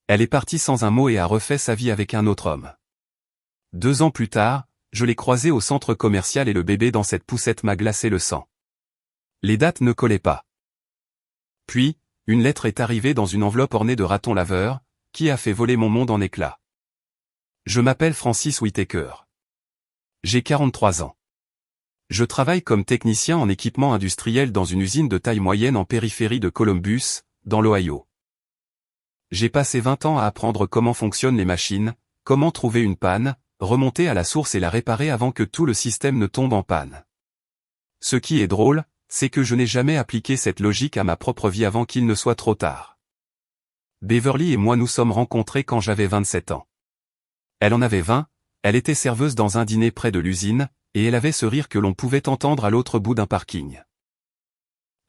Elle est partie sans un mot et a refait sa vie avec un autre homme. 2 ans plus tard, je l'ai croisée au centre commercial et le bébé dans cette poussette m'a glacé le sang. Les dates ne collaient pas. Puis, une lettre est arrivée dans une enveloppe ornée de ratons laveurs, qui a fait voler mon monde en éclats. Je m'appelle Francis Whitaker. J'ai 43 ans. Je travaille comme technicien en équipement industriel dans une usine de taille moyenne en périphérie de Columbus, dans l'Ohio. J'ai passé 20 ans à apprendre comment fonctionnent les machines, comment trouver une panne, remonter à la source et la réparer avant que tout le système ne tombe en panne. Ce qui est drôle, c'est que je n'ai jamais appliqué cette logique à ma propre vie avant qu'il ne soit trop tard. Beverly et moi nous sommes rencontrés quand j'avais 27 ans. Elle en avait 20, elle était serveuse dans un dîner près de l'usine, et elle avait ce rire que l'on pouvait entendre à l'autre bout d'un parking.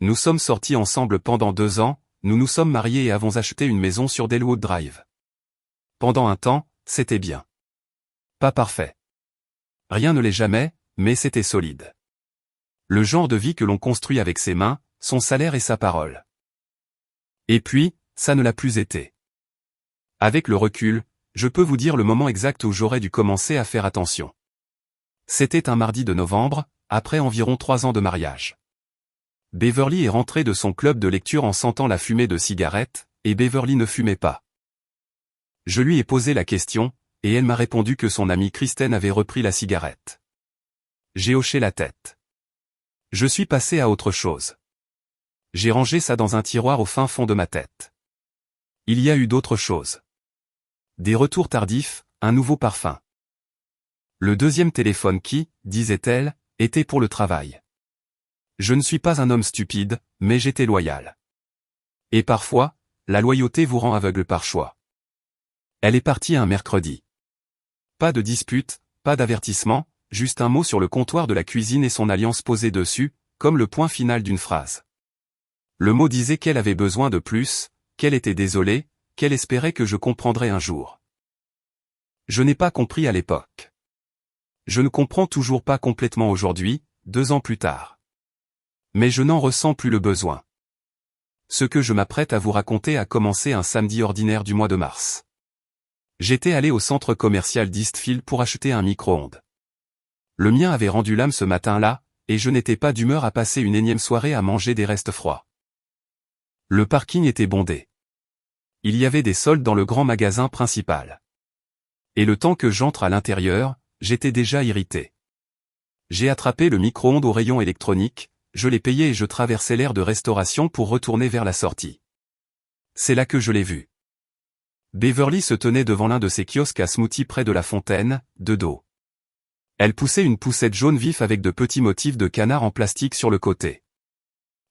Nous sommes sortis ensemble pendant 2 ans, nous nous sommes mariés et avons acheté une maison sur Delwood Drive. Pendant un temps, c'était bien. Pas parfait. Rien ne l'est jamais, mais c'était solide. Le genre de vie que l'on construit avec ses mains, son salaire et sa parole. Et puis, ça ne l'a plus été. Avec le recul, je peux vous dire le moment exact où j'aurais dû commencer à faire attention. C'était un mardi de novembre, après environ 3 ans de mariage. Beverly est rentrée de son club de lecture en sentant la fumée de cigarette, et Beverly ne fumait pas. Je lui ai posé la question, et elle m'a répondu que son amie Kristen avait repris la cigarette. J'ai hoché la tête. Je suis passé à autre chose. J'ai rangé ça dans un tiroir au fin fond de ma tête. Il y a eu d'autres choses. Des retours tardifs, un nouveau parfum. Le deuxième téléphone qui, disait-elle, était pour le travail. Je ne suis pas un homme stupide, mais j'étais loyal. Et parfois, la loyauté vous rend aveugle par choix. Elle est partie un mercredi. Pas de dispute, pas d'avertissement, juste un mot sur le comptoir de la cuisine et son alliance posée dessus, comme le point final d'une phrase. Le mot disait qu'elle avait besoin de plus, qu'elle était désolée, qu'elle espérait que je comprendrais un jour. Je n'ai pas compris à l'époque. Je ne comprends toujours pas complètement aujourd'hui, 2 ans plus tard. Mais je n'en ressens plus le besoin. Ce que je m'apprête à vous raconter a commencé un samedi ordinaire du mois de mars. J'étais allé au centre commercial d'Eastfield pour acheter un micro-ondes. Le mien avait rendu l'âme ce matin-là, et je n'étais pas d'humeur à passer une énième soirée à manger des restes froids. Le parking était bondé. Il y avait des soldes dans le grand magasin principal. Et le temps que j'entre à l'intérieur, j'étais déjà irrité. J'ai attrapé le micro-ondes au rayon électronique, je l'ai payé et je traversai l'aire de restauration pour retourner vers la sortie. C'est là que je l'ai vu. Beverly se tenait devant l'un de ses kiosques à smoothie près de la fontaine, de dos. Elle poussait une poussette jaune vif avec de petits motifs de canard en plastique sur le côté.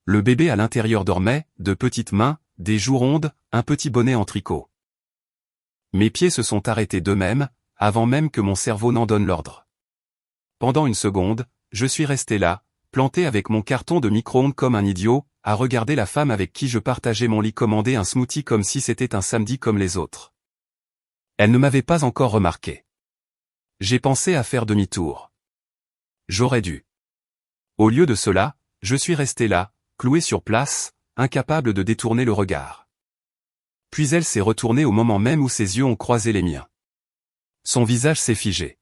Le bébé à l'intérieur dormait, de petites mains, des joues rondes, un petit bonnet en tricot. Mes pieds se sont arrêtés d'eux-mêmes, avant même que mon cerveau n'en donne l'ordre. Pendant une seconde, je suis resté là, planté avec mon carton de micro-ondes comme un idiot, à regarder la femme avec qui je partageais mon lit commander un smoothie comme si c'était un samedi comme les autres. Elle ne m'avait pas encore remarqué. J'ai pensé à faire demi-tour. J'aurais dû. Au lieu de cela, je suis resté là, cloué sur place, incapable de détourner le regard. Puis elle s'est retournée au moment même où ses yeux ont croisé les miens. Son visage s'est figé.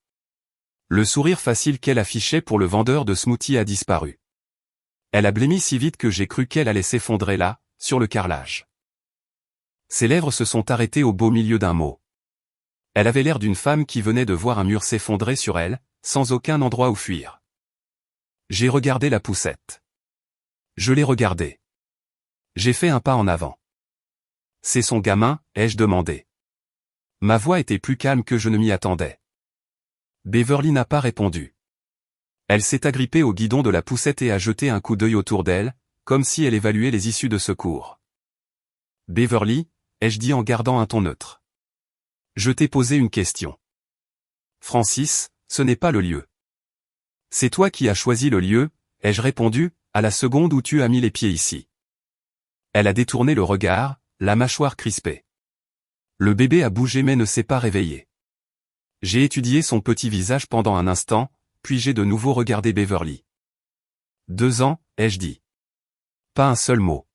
Le sourire facile qu'elle affichait pour le vendeur de smoothie a disparu. Elle a blêmi si vite que j'ai cru qu'elle allait s'effondrer là, sur le carrelage. Ses lèvres se sont arrêtées au beau milieu d'un mot. Elle avait l'air d'une femme qui venait de voir un mur s'effondrer sur elle, sans aucun endroit où fuir. J'ai regardé la poussette. Je l'ai regardée. J'ai fait un pas en avant. C'est son gamin, ai-je demandé. Ma voix était plus calme que je ne m'y attendais. Beverly n'a pas répondu. Elle s'est agrippée au guidon de la poussette et a jeté un coup d'œil autour d'elle, comme si elle évaluait les issues de secours. Beverly, ai-je dit en gardant un ton neutre. Je t'ai posé une question. Francis, ce n'est pas le lieu. C'est toi qui as choisi le lieu, ai-je répondu, à la seconde où tu as mis les pieds ici. Elle a détourné le regard, la mâchoire crispée. Le bébé a bougé mais ne s'est pas réveillé. J'ai étudié son petit visage pendant un instant, puis j'ai de nouveau regardé Beverly. 2 ans, ai-je dit. Pas un seul mot.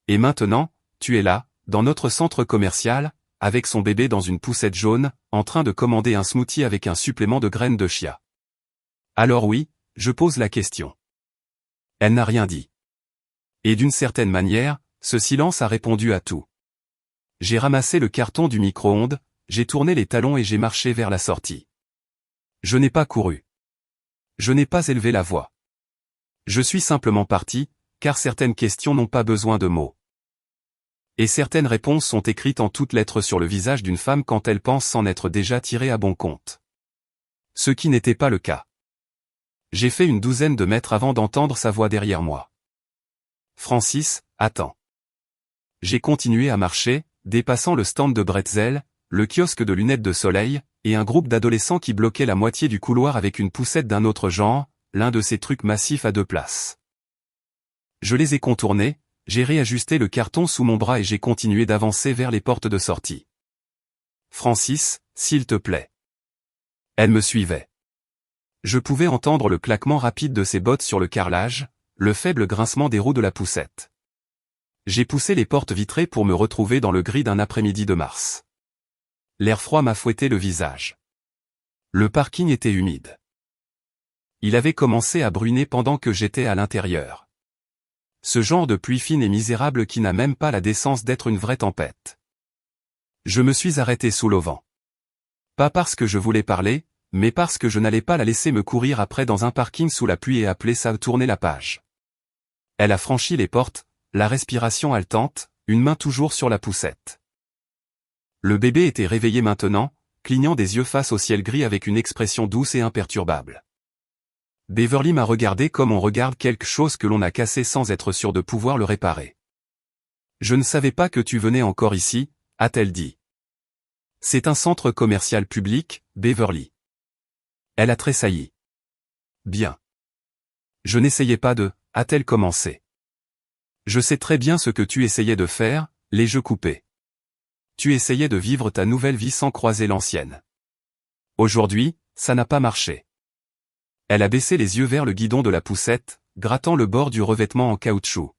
Et maintenant, tu es là, dans notre centre commercial, avec son bébé dans une poussette jaune, en train de commander un smoothie avec un supplément de graines de chia. Alors oui, je pose la question. Elle n'a rien dit. Et d'une certaine manière, ce silence a répondu à tout. J'ai ramassé le carton du micro-ondes, j'ai tourné les talons et j'ai marché vers la sortie. Je n'ai pas couru. Je n'ai pas élevé la voix. Je suis simplement parti, car certaines questions n'ont pas besoin de mots. Et certaines réponses sont écrites en toutes lettres sur le visage d'une femme quand elle pense s'en être déjà tirée à bon compte. Ce qui n'était pas le cas. J'ai fait une douzaine de mètres avant d'entendre sa voix derrière moi. Francis, attends. J'ai continué à marcher, dépassant le stand de bretzel, le kiosque de lunettes de soleil, et un groupe d'adolescents qui bloquaient la moitié du couloir avec une poussette d'un autre genre, l'un de ces trucs massifs à 2 places. Je les ai contournés, j'ai réajusté le carton sous mon bras et j'ai continué d'avancer vers les portes de sortie. Francis, s'il te plaît. Elle me suivait. Je pouvais entendre le claquement rapide de ses bottes sur le carrelage, le faible grincement des roues de la poussette. J'ai poussé les portes vitrées pour me retrouver dans le gris d'un après-midi de mars. L'air froid m'a fouetté le visage. Le parking était humide. Il avait commencé à bruiner pendant que j'étais à l'intérieur. Ce genre de pluie fine et misérable qui n'a même pas la décence d'être une vraie tempête. Je me suis arrêté sous l'auvent. Pas parce que je voulais parler, mais parce que je n'allais pas la laisser me courir après dans un parking sous la pluie et appeler ça tourner la page. Elle a franchi les portes, la respiration haletante, une main toujours sur la poussette. Le bébé était réveillé maintenant, clignant des yeux face au ciel gris avec une expression douce et imperturbable. Beverly m'a regardé comme on regarde quelque chose que l'on a cassé sans être sûr de pouvoir le réparer. « Je ne savais pas que tu venais encore ici », a-t-elle dit. « C'est un centre commercial public, Beverly. » Elle a tressailli. « Bien. »« Je n'essayais pas de, » a-t-elle commencé. « Je sais très bien ce que tu essayais de faire, les jeux coupés. Tu essayais de vivre ta nouvelle vie sans croiser l'ancienne. Aujourd'hui, ça n'a pas marché. » Elle a baissé les yeux vers le guidon de la poussette, grattant le bord du revêtement en caoutchouc.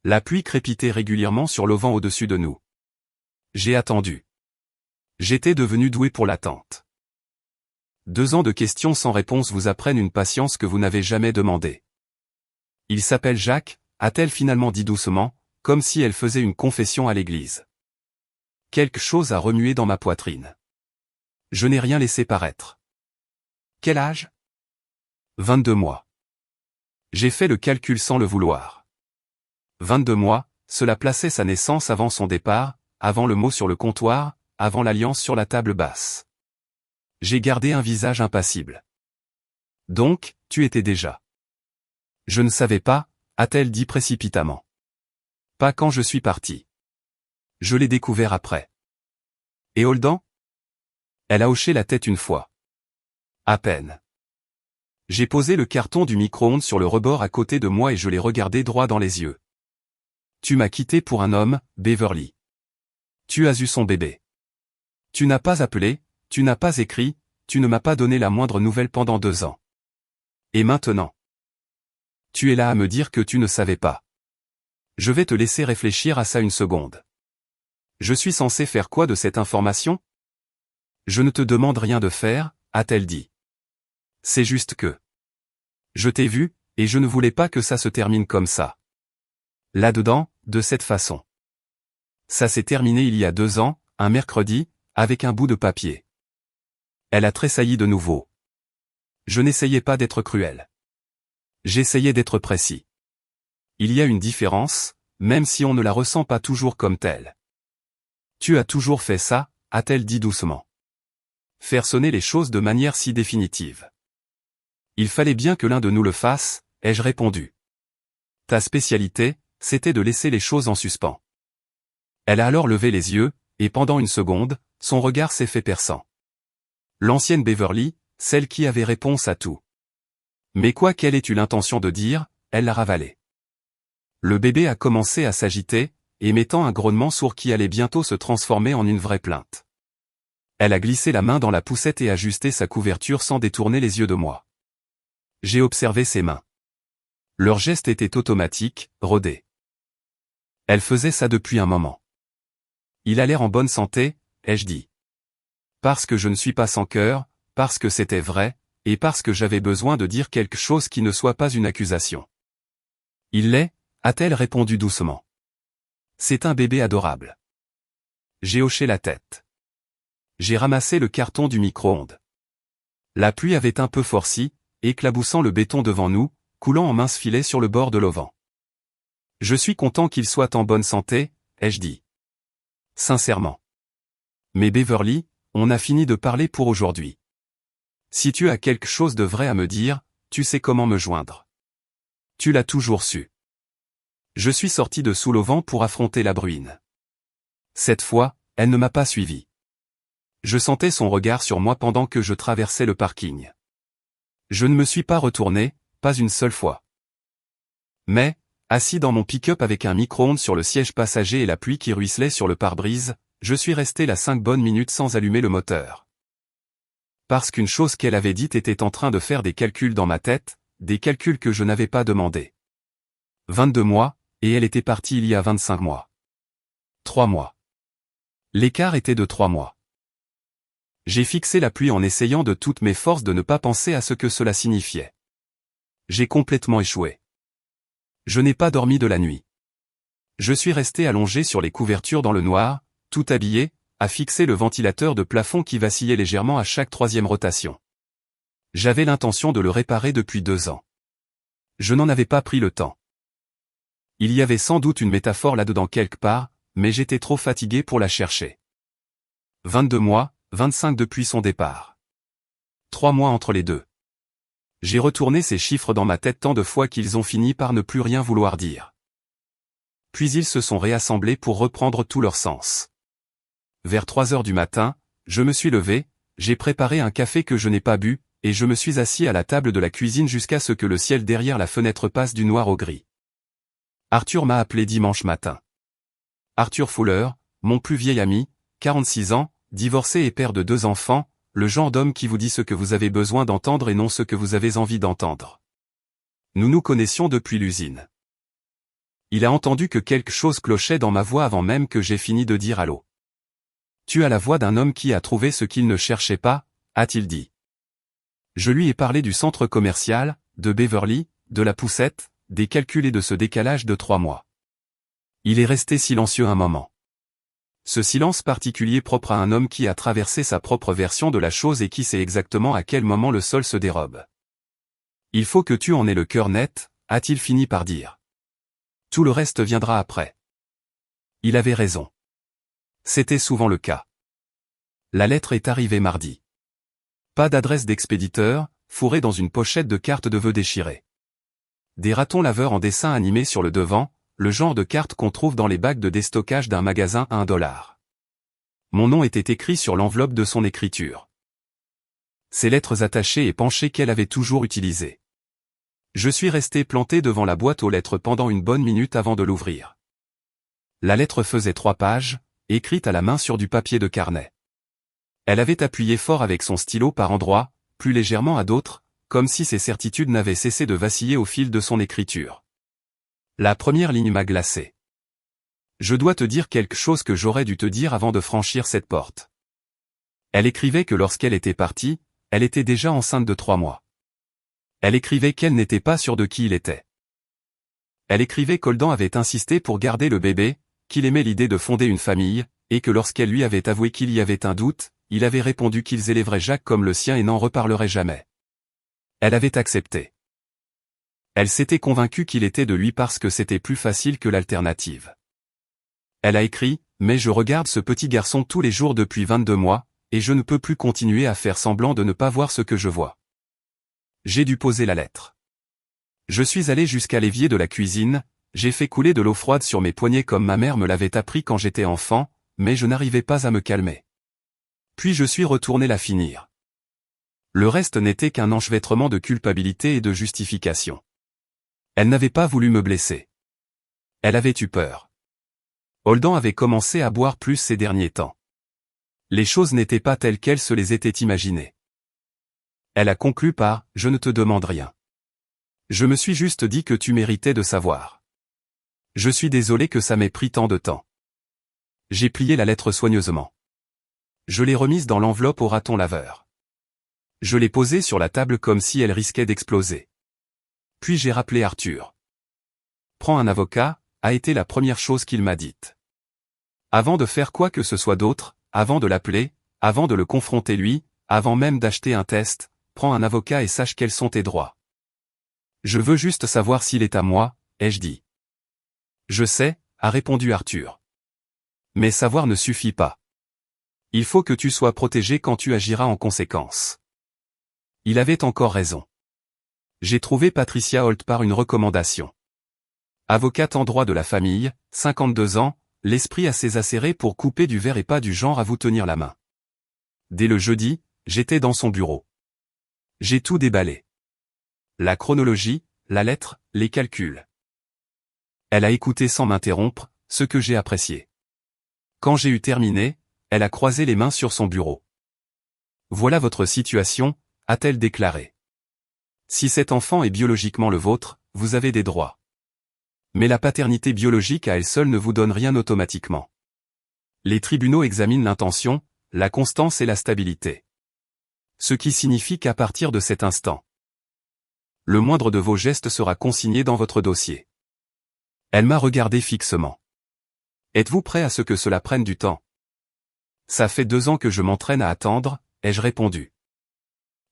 La pluie crépitait régulièrement sur l'auvent au-dessus de nous. J'ai attendu. J'étais devenu doué pour l'attente. 2 ans de questions sans réponse vous apprennent une patience que vous n'avez jamais demandée. Il s'appelle Jacques, a-t-elle finalement dit doucement, comme si elle faisait une confession à l'église. Quelque chose a remué dans ma poitrine. Je n'ai rien laissé paraître. Quel âge ? 22 mois. J'ai fait le calcul sans le vouloir. 22 mois, cela plaçait sa naissance avant son départ, avant le mot sur le comptoir, avant l'alliance sur la table basse. J'ai gardé un visage impassible. Donc, tu étais déjà. Je ne savais pas, a-t-elle dit précipitamment. Pas quand je suis parti. Je l'ai découvert après. Et Holden ? Elle a hoché la tête une fois. À peine. J'ai posé le carton du micro-ondes sur le rebord à côté de moi et je l'ai regardé droit dans les yeux. Tu m'as quitté pour un homme, Beverly. Tu as eu son bébé. Tu n'as pas appelé, tu n'as pas écrit, tu ne m'as pas donné la moindre nouvelle pendant 2 ans. Et maintenant ? Tu es là à me dire que tu ne savais pas. Je vais te laisser réfléchir à ça une seconde. Je suis censé faire quoi de cette information ? Je ne te demande rien de faire, a-t-elle dit. C'est juste que. Je t'ai vu, et je ne voulais pas que ça se termine comme ça. Là-dedans, de cette façon. Ça s'est terminé il y a 2 ans, un mercredi, avec un bout de papier. Elle a tressailli de nouveau. Je n'essayais pas d'être cruel. J'essayais d'être précis. Il y a une différence, même si on ne la ressent pas toujours comme telle. Tu as toujours fait ça, a-t-elle dit doucement. Faire sonner les choses de manière si définitive. Il fallait bien que l'un de nous le fasse, ai-je répondu. Ta spécialité, c'était de laisser les choses en suspens. Elle a alors levé les yeux, et pendant une seconde, son regard s'est fait perçant. L'ancienne Beverly, celle qui avait réponse à tout. Mais quoi qu'elle ait eu l'intention de dire, elle l'a ravalé. Le bébé a commencé à s'agiter, émettant un grognement sourd qui allait bientôt se transformer en une vraie plainte. Elle a glissé la main dans la poussette et ajusté sa couverture sans détourner les yeux de moi. J'ai observé ses mains. Leur geste était automatique, rodé. Elle faisait ça depuis un moment. Il a l'air en bonne santé, ai-je dit. Parce que je ne suis pas sans cœur, parce que c'était vrai, et parce que j'avais besoin de dire quelque chose qui ne soit pas une accusation. Il l'est, a-t-elle répondu doucement. C'est un bébé adorable. J'ai hoché la tête. J'ai ramassé le carton du micro-ondes. La pluie avait un peu forci, éclaboussant le béton devant nous, coulant en minces filets sur le bord de l'auvent. Je suis content qu'il soit en bonne santé, ai-je dit. Sincèrement. Mais Beverly, on a fini de parler pour aujourd'hui. Si tu as quelque chose de vrai à me dire, tu sais comment me joindre. Tu l'as toujours su. Je suis sorti de sous l'auvent pour affronter la bruine. Cette fois, elle ne m'a pas suivi. Je sentais son regard sur moi pendant que je traversais le parking. Je ne me suis pas retourné, pas une seule fois. Mais, assis dans mon pick-up avec un micro-ondes sur le siège passager et la pluie qui ruisselait sur le pare-brise, je suis resté là 5 bonnes minutes sans allumer le moteur. Parce qu'une chose qu'elle avait dite était en train de faire des calculs dans ma tête, des calculs que je n'avais pas demandés. 22 mois, et elle était partie il y a 25 mois. 3 mois. L'écart était de 3 mois. J'ai fixé la pluie en essayant de toutes mes forces de ne pas penser à ce que cela signifiait. J'ai complètement échoué. Je n'ai pas dormi de la nuit. Je suis resté allongé sur les couvertures dans le noir, tout habillé, à fixer le ventilateur de plafond qui vacillait légèrement à chaque 3e rotation. J'avais l'intention de le réparer depuis 2 ans. Je n'en avais pas pris le temps. Il y avait sans doute une métaphore là-dedans quelque part, mais j'étais trop fatigué pour la chercher. 22 mois, 25 depuis son départ. 3 mois entre les deux. J'ai retourné ces chiffres dans ma tête tant de fois qu'ils ont fini par ne plus rien vouloir dire. Puis ils se sont réassemblés pour reprendre tout leur sens. Vers 3 heures du matin, je me suis levé, j'ai préparé un café que je n'ai pas bu, et je me suis assis à la table de la cuisine jusqu'à ce que le ciel derrière la fenêtre passe du noir au gris. Arthur m'a appelé dimanche matin. Arthur Fuller, mon plus vieil ami, 46 ans, divorcé et père de 2 enfants, le genre d'homme qui vous dit ce que vous avez besoin d'entendre et non ce que vous avez envie d'entendre. Nous nous connaissions depuis l'usine. Il a entendu que quelque chose clochait dans ma voix avant même que j'aie fini de dire allô. Tu as la voix d'un homme qui a trouvé ce qu'il ne cherchait pas, a-t-il dit. Je lui ai parlé du centre commercial, de Beverly, de la poussette, des calculs et de ce décalage de 3 mois. Il est resté silencieux un moment. Ce silence particulier propre à un homme qui a traversé sa propre version de la chose et qui sait exactement à quel moment le sol se dérobe. Il faut que tu en aies le cœur net, a-t-il fini par dire. Tout le reste viendra après. Il avait raison. C'était souvent le cas. La lettre est arrivée mardi. Pas d'adresse d'expéditeur, fourrée dans une pochette de cartes de vœux déchirées. Des ratons laveurs en dessin animé sur le devant, le genre de cartes qu'on trouve dans les bacs de déstockage d'un magasin à $1. Mon nom était écrit sur l'enveloppe de son écriture. Ces lettres attachées et penchées qu'elle avait toujours utilisées. Je suis resté planté devant la boîte aux lettres pendant une bonne minute avant de l'ouvrir. La lettre faisait 3 pages, écrite à la main sur du papier de carnet. Elle avait appuyé fort avec son stylo par endroits, plus légèrement à d'autres, comme si ses certitudes n'avaient cessé de vaciller au fil de son écriture. La première ligne m'a glacé. Je dois te dire quelque chose que j'aurais dû te dire avant de franchir cette porte. Elle écrivait que lorsqu'elle était partie, elle était déjà enceinte de 3 mois. Elle écrivait qu'elle n'était pas sûre de qui il était. Elle écrivait qu'Oldan avait insisté pour garder le bébé, qu'il aimait l'idée de fonder une famille, et que lorsqu'elle lui avait avoué qu'il y avait un doute, il avait répondu qu'ils élèveraient Jacques comme le sien et n'en reparleraient jamais. Elle avait accepté. Elle s'était convaincue qu'il était de lui parce que c'était plus facile que l'alternative. Elle a écrit, mais je regarde ce petit garçon tous les jours depuis 22 mois, et je ne peux plus continuer à faire semblant de ne pas voir ce que je vois. J'ai dû poser la lettre. Je suis allé jusqu'à l'évier de la cuisine, j'ai fait couler de l'eau froide sur mes poignets comme ma mère me l'avait appris quand j'étais enfant, mais je n'arrivais pas à me calmer. Puis je suis retourné la finir. Le reste n'était qu'un enchevêtrement de culpabilité et de justification. Elle n'avait pas voulu me blesser. Elle avait eu peur. Oldan avait commencé à boire plus ces derniers temps. Les choses n'étaient pas telles qu'elle se les était imaginées. Elle a conclu par « Je ne te demande rien. Je me suis juste dit que tu méritais de savoir. Je suis désolé que ça m'ait pris tant de temps. J'ai plié la lettre soigneusement. Je l'ai remise dans l'enveloppe au raton laveur. Je l'ai posée sur la table comme si elle risquait d'exploser. Puis j'ai rappelé Arthur. Prends un avocat, a été la première chose qu'il m'a dite. Avant de faire quoi que ce soit d'autre, avant de l'appeler, avant de le confronter lui, avant même d'acheter un test, prends un avocat et sache quels sont tes droits. Je veux juste savoir s'il est à moi, ai-je dit. Je sais, a répondu Arthur. Mais savoir ne suffit pas. Il faut que tu sois protégé quand tu agiras en conséquence. Il avait encore raison. J'ai trouvé Patricia Holt par une recommandation. Avocate en droit de la famille, 52 ans, l'esprit assez acéré pour couper du verre et pas du genre à vous tenir la main. Dès le jeudi, j'étais dans son bureau. J'ai tout déballé. La chronologie, la lettre, les calculs. Elle a écouté sans m'interrompre, ce que j'ai apprécié. Quand j'ai eu terminé, elle a croisé les mains sur son bureau. Voilà votre situation, a-t-elle déclaré. Si cet enfant est biologiquement le vôtre, vous avez des droits. Mais la paternité biologique à elle seule ne vous donne rien automatiquement. Les tribunaux examinent l'intention, la constance et la stabilité. Ce qui signifie qu'à partir de cet instant, le moindre de vos gestes sera consigné dans votre dossier. Elle m'a regardé fixement. Êtes-vous prêt à ce que cela prenne du temps? Ça fait 2 ans que je m'entraîne à attendre, ai-je répondu.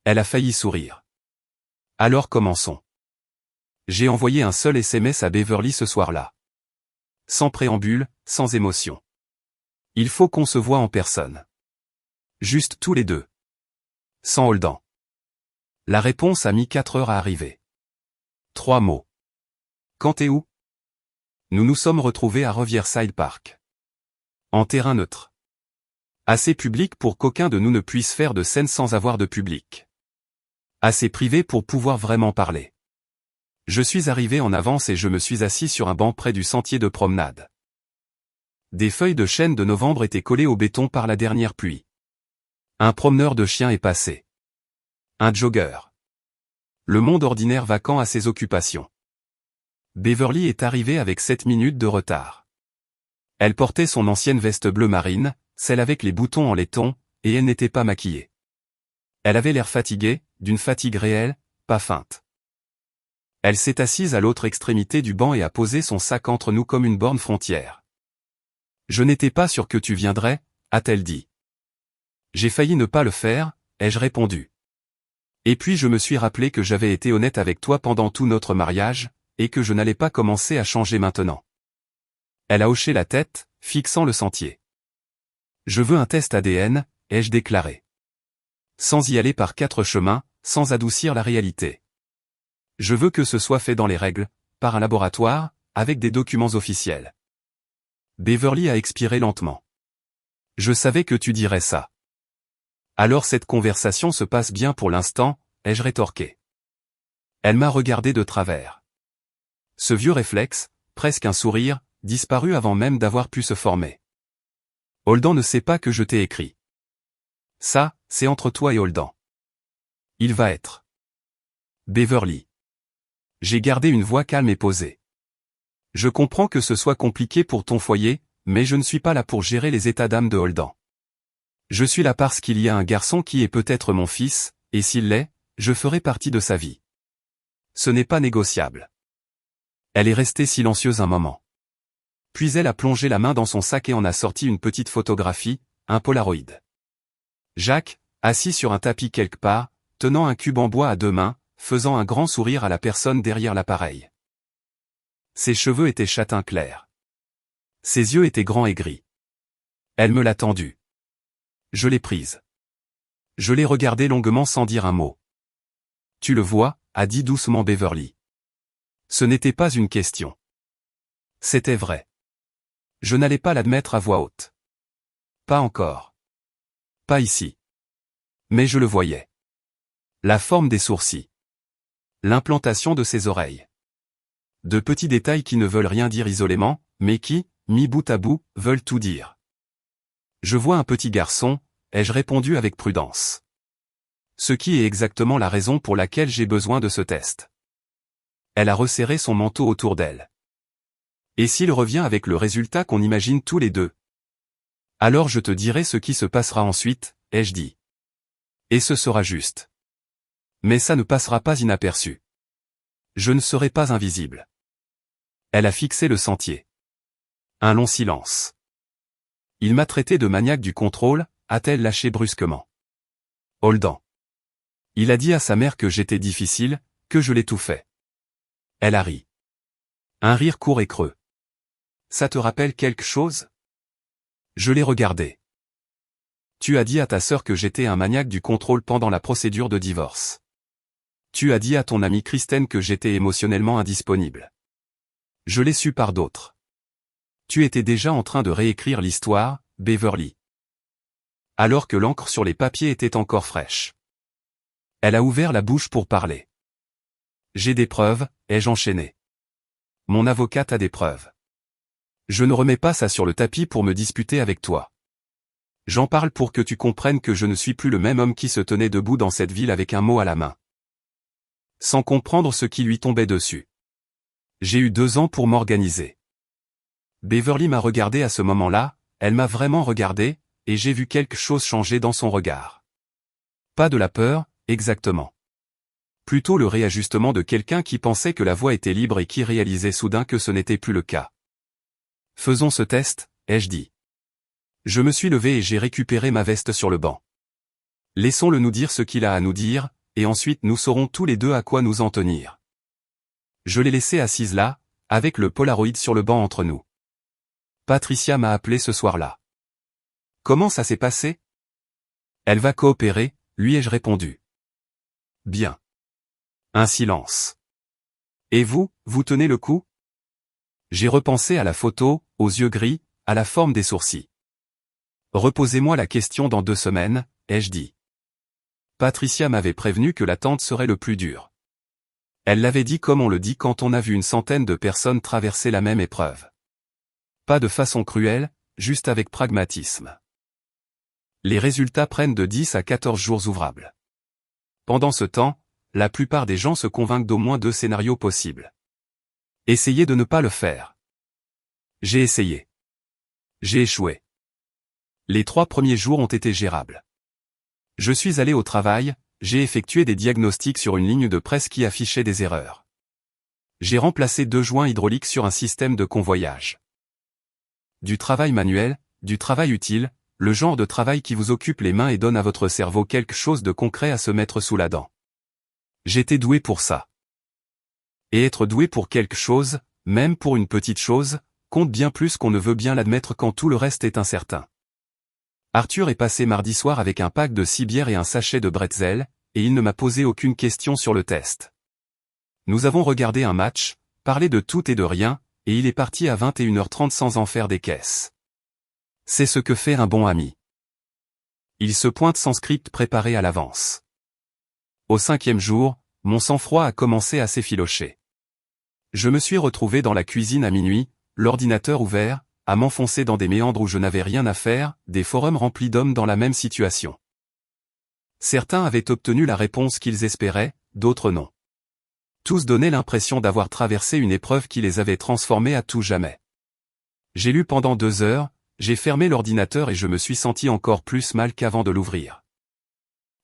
Elle a failli sourire. Alors commençons. J'ai envoyé un seul SMS à Beverly ce soir-là. Sans préambule, sans émotion. Il faut qu'on se voie en personne. Juste tous les deux. Sans Holden. La réponse a mis 4 heures à arriver. 3 mots. Quand et où? Nous nous sommes retrouvés à Riverside Park. En terrain neutre. Assez public pour qu'aucun de nous ne puisse faire de scène sans avoir de public. Assez privé pour pouvoir vraiment parler. Je suis arrivé en avance et je me suis assis sur un banc près du sentier de promenade. Des feuilles de chêne de novembre étaient collées au béton par la dernière pluie. Un promeneur de chiens est passé. Un jogger. Le monde ordinaire vacant à ses occupations. Beverly est arrivée avec 7 minutes de retard. Elle portait son ancienne veste bleu marine, celle avec les boutons en laiton, et elle n'était pas maquillée. Elle avait l'air fatiguée, d'une fatigue réelle, pas feinte. Elle s'est assise à l'autre extrémité du banc et a posé son sac entre nous comme une borne frontière. Je n'étais pas sûr que tu viendrais, a-t-elle dit. J'ai failli ne pas le faire, ai-je répondu. Et puis je me suis rappelé que j'avais été honnête avec toi pendant tout notre mariage, et que je n'allais pas commencer à changer maintenant. Elle a hoché la tête, fixant le sentier. Je veux un test ADN, ai-je déclaré. Sans y aller par 4 chemins, sans adoucir la réalité. Je veux que ce soit fait dans les règles, par un laboratoire, avec des documents officiels. Beverly a expiré lentement. Je savais que tu dirais ça. Alors cette conversation se passe bien pour l'instant, ai-je rétorqué. Elle m'a regardé de travers. Ce vieux réflexe, presque un sourire, disparut avant même d'avoir pu se former. Holden ne sait pas que je t'ai écrit. Ça, c'est entre toi et Holden. Il va être. Beverly. J'ai gardé une voix calme et posée. Je comprends que ce soit compliqué pour ton foyer, mais je ne suis pas là pour gérer les états d'âme de Holden. Je suis là parce qu'il y a un garçon qui est peut-être mon fils, et s'il l'est, je ferai partie de sa vie. Ce n'est pas négociable. Elle est restée silencieuse un moment. Puis elle a plongé la main dans son sac et en a sorti une petite photographie, un Polaroid. Jacques, assis sur un tapis quelque part, tenant un cube en bois à 2 mains, faisant un grand sourire à la personne derrière l'appareil. Ses cheveux étaient châtain clair. Ses yeux étaient grands et gris. Elle me l'a tendu. Je l'ai prise. Je l'ai regardée longuement sans dire un mot. Tu le vois, a dit doucement Beverly. Ce n'était pas une question. C'était vrai. Je n'allais pas l'admettre à voix haute. Pas encore. Pas ici. Mais je le voyais. La forme des sourcils. L'implantation de ses oreilles. De petits détails qui ne veulent rien dire isolément, mais qui, mis bout à bout, veulent tout dire. Je vois un petit garçon, ai-je répondu avec prudence. Ce qui est exactement la raison pour laquelle j'ai besoin de ce test. Elle a resserré son manteau autour d'elle. Et s'il revient avec le résultat qu'on imagine tous les deux? Alors je te dirai ce qui se passera ensuite, ai-je dit. Et ce sera juste. Mais ça ne passera pas inaperçu. Je ne serai pas invisible. Elle a fixé le sentier. Un long silence. Il m'a traité de maniaque du contrôle, a-t-elle lâché brusquement. Holdan. Il a dit à sa mère que j'étais difficile, que je l'étouffais. Elle a ri. Un rire court et creux. Ça te rappelle quelque chose? Je l'ai regardé. Tu as dit à ta sœur que j'étais un maniaque du contrôle pendant la procédure de divorce. Tu as dit à ton amie Kristen que j'étais émotionnellement indisponible. Je l'ai su par d'autres. Tu étais déjà en train de réécrire l'histoire, Beverly. Alors que l'encre sur les papiers était encore fraîche. Elle a ouvert la bouche pour parler. J'ai des preuves, ai-je enchaîné. Mon avocate a des preuves. Je ne remets pas ça sur le tapis pour me disputer avec toi. J'en parle pour que tu comprennes que je ne suis plus le même homme qui se tenait debout dans cette ville avec un mot à la main. Sans comprendre ce qui lui tombait dessus. J'ai eu 2 ans pour m'organiser. Beverly m'a regardé à ce moment-là, elle m'a vraiment regardé, et j'ai vu quelque chose changer dans son regard. Pas de la peur, exactement. Plutôt le réajustement de quelqu'un qui pensait que la voie était libre et qui réalisait soudain que ce n'était plus le cas. Faisons ce test, ai-je dit. Je me suis levé et j'ai récupéré ma veste sur le banc. Laissons-le nous dire ce qu'il a à nous dire, et ensuite nous saurons tous les deux à quoi nous en tenir. Je l'ai laissée assise là, avec le Polaroid sur le banc entre nous. Patricia m'a appelé ce soir-là. Comment ça s'est passé? Elle va coopérer, lui ai-je répondu. Bien. Un silence. Et vous, vous tenez le coup? J'ai repensé à la photo, aux yeux gris, à la forme des sourcils. Reposez-moi la question dans 2 semaines, ai-je dit. Patricia m'avait prévenu que l'attente serait le plus dur. Elle l'avait dit comme on le dit quand on a vu une centaine de personnes traverser la même épreuve. Pas de façon cruelle, juste avec pragmatisme. Les résultats prennent de 10 à 14 jours ouvrables. Pendant ce temps, la plupart des gens se convainquent d'au moins 2 scénarios possibles. Essayez de ne pas le faire. J'ai essayé. J'ai échoué. Les 3 premiers jours ont été gérables. Je suis allé au travail, j'ai effectué des diagnostics sur une ligne de presse qui affichait des erreurs. J'ai remplacé 2 joints hydrauliques sur un système de convoyage. Du travail manuel, du travail utile, le genre de travail qui vous occupe les mains et donne à votre cerveau quelque chose de concret à se mettre sous la dent. J'étais doué pour ça. Et être doué pour quelque chose, même pour une petite chose, compte bien plus qu'on ne veut bien l'admettre quand tout le reste est incertain. Arthur est passé mardi soir avec un pack de 6 bières et un sachet de bretzel, et il ne m'a posé aucune question sur le test. Nous avons regardé un match, parlé de tout et de rien, et il est parti à 21h30 sans en faire des caisses. C'est ce que fait un bon ami. Il se pointe sans script préparé à l'avance. Au 5e jour, mon sang-froid a commencé à s'effilocher. Je me suis retrouvé dans la cuisine à minuit, l'ordinateur ouvert, à m'enfoncer dans des méandres où je n'avais rien à faire, des forums remplis d'hommes dans la même situation. Certains avaient obtenu la réponse qu'ils espéraient, d'autres non. Tous donnaient l'impression d'avoir traversé une épreuve qui les avait transformés à tout jamais. J'ai lu pendant 2 heures, j'ai fermé l'ordinateur et je me suis senti encore plus mal qu'avant de l'ouvrir.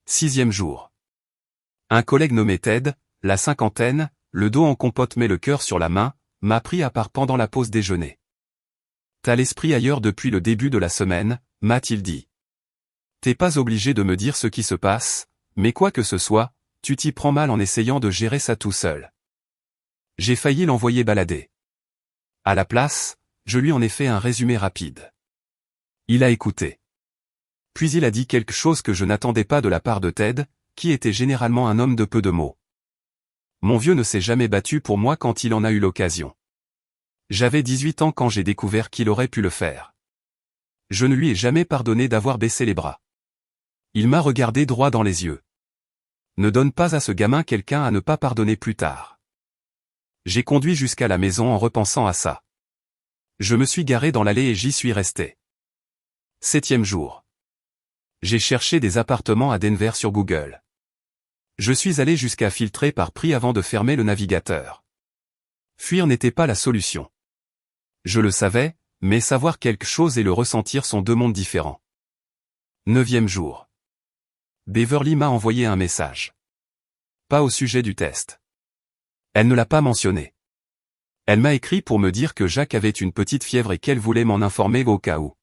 6e jour. Un collègue nommé Ted, la cinquantaine, le dos en compote mais le cœur sur la main, m'a pris à part pendant la pause déjeuner. T'as l'esprit ailleurs depuis le début de la semaine, m'a-t-il dit. T'es pas obligé de me dire ce qui se passe, mais quoi que ce soit, tu t'y prends mal en essayant de gérer ça tout seul. J'ai failli l'envoyer balader. À la place, je lui en ai fait un résumé rapide. Il a écouté. Puis il a dit quelque chose que je n'attendais pas de la part de Ted, qui était généralement un homme de peu de mots. Mon vieux ne s'est jamais battu pour moi quand il en a eu l'occasion. J'avais 18 ans quand j'ai découvert qu'il aurait pu le faire. Je ne lui ai jamais pardonné d'avoir baissé les bras. Il m'a regardé droit dans les yeux. Ne donne pas à ce gamin quelqu'un à ne pas pardonner plus tard. J'ai conduit jusqu'à la maison en repensant à ça. Je me suis garé dans l'allée et j'y suis resté. 7e jour. J'ai cherché des appartements à Denver sur Google. Je suis allé jusqu'à filtrer par prix avant de fermer le navigateur. Fuir n'était pas la solution. Je le savais, Mais savoir quelque chose et le ressentir sont deux mondes différents. 9e jour. Beverly m'a envoyé un message. Pas au sujet du test. Elle ne l'a pas mentionné. Elle m'a écrit pour me dire que Jacques avait une petite fièvre et qu'elle voulait m'en informer au cas où.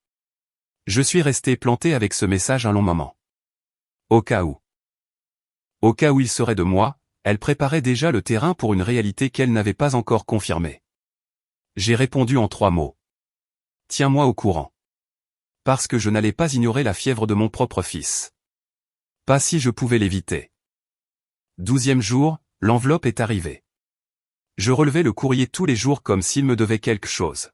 Je suis resté planté avec ce message un long moment. Au cas où. Au cas où il serait de moi, elle préparait déjà le terrain pour une réalité qu'elle n'avait pas encore confirmée. J'ai répondu en 3 mots. Tiens-moi au courant. Parce que je n'allais pas ignorer la fièvre de mon propre fils. Pas si je pouvais l'éviter. 12e jour, l'enveloppe est arrivée. Je relevais le courrier tous les jours comme s'il me devait quelque chose.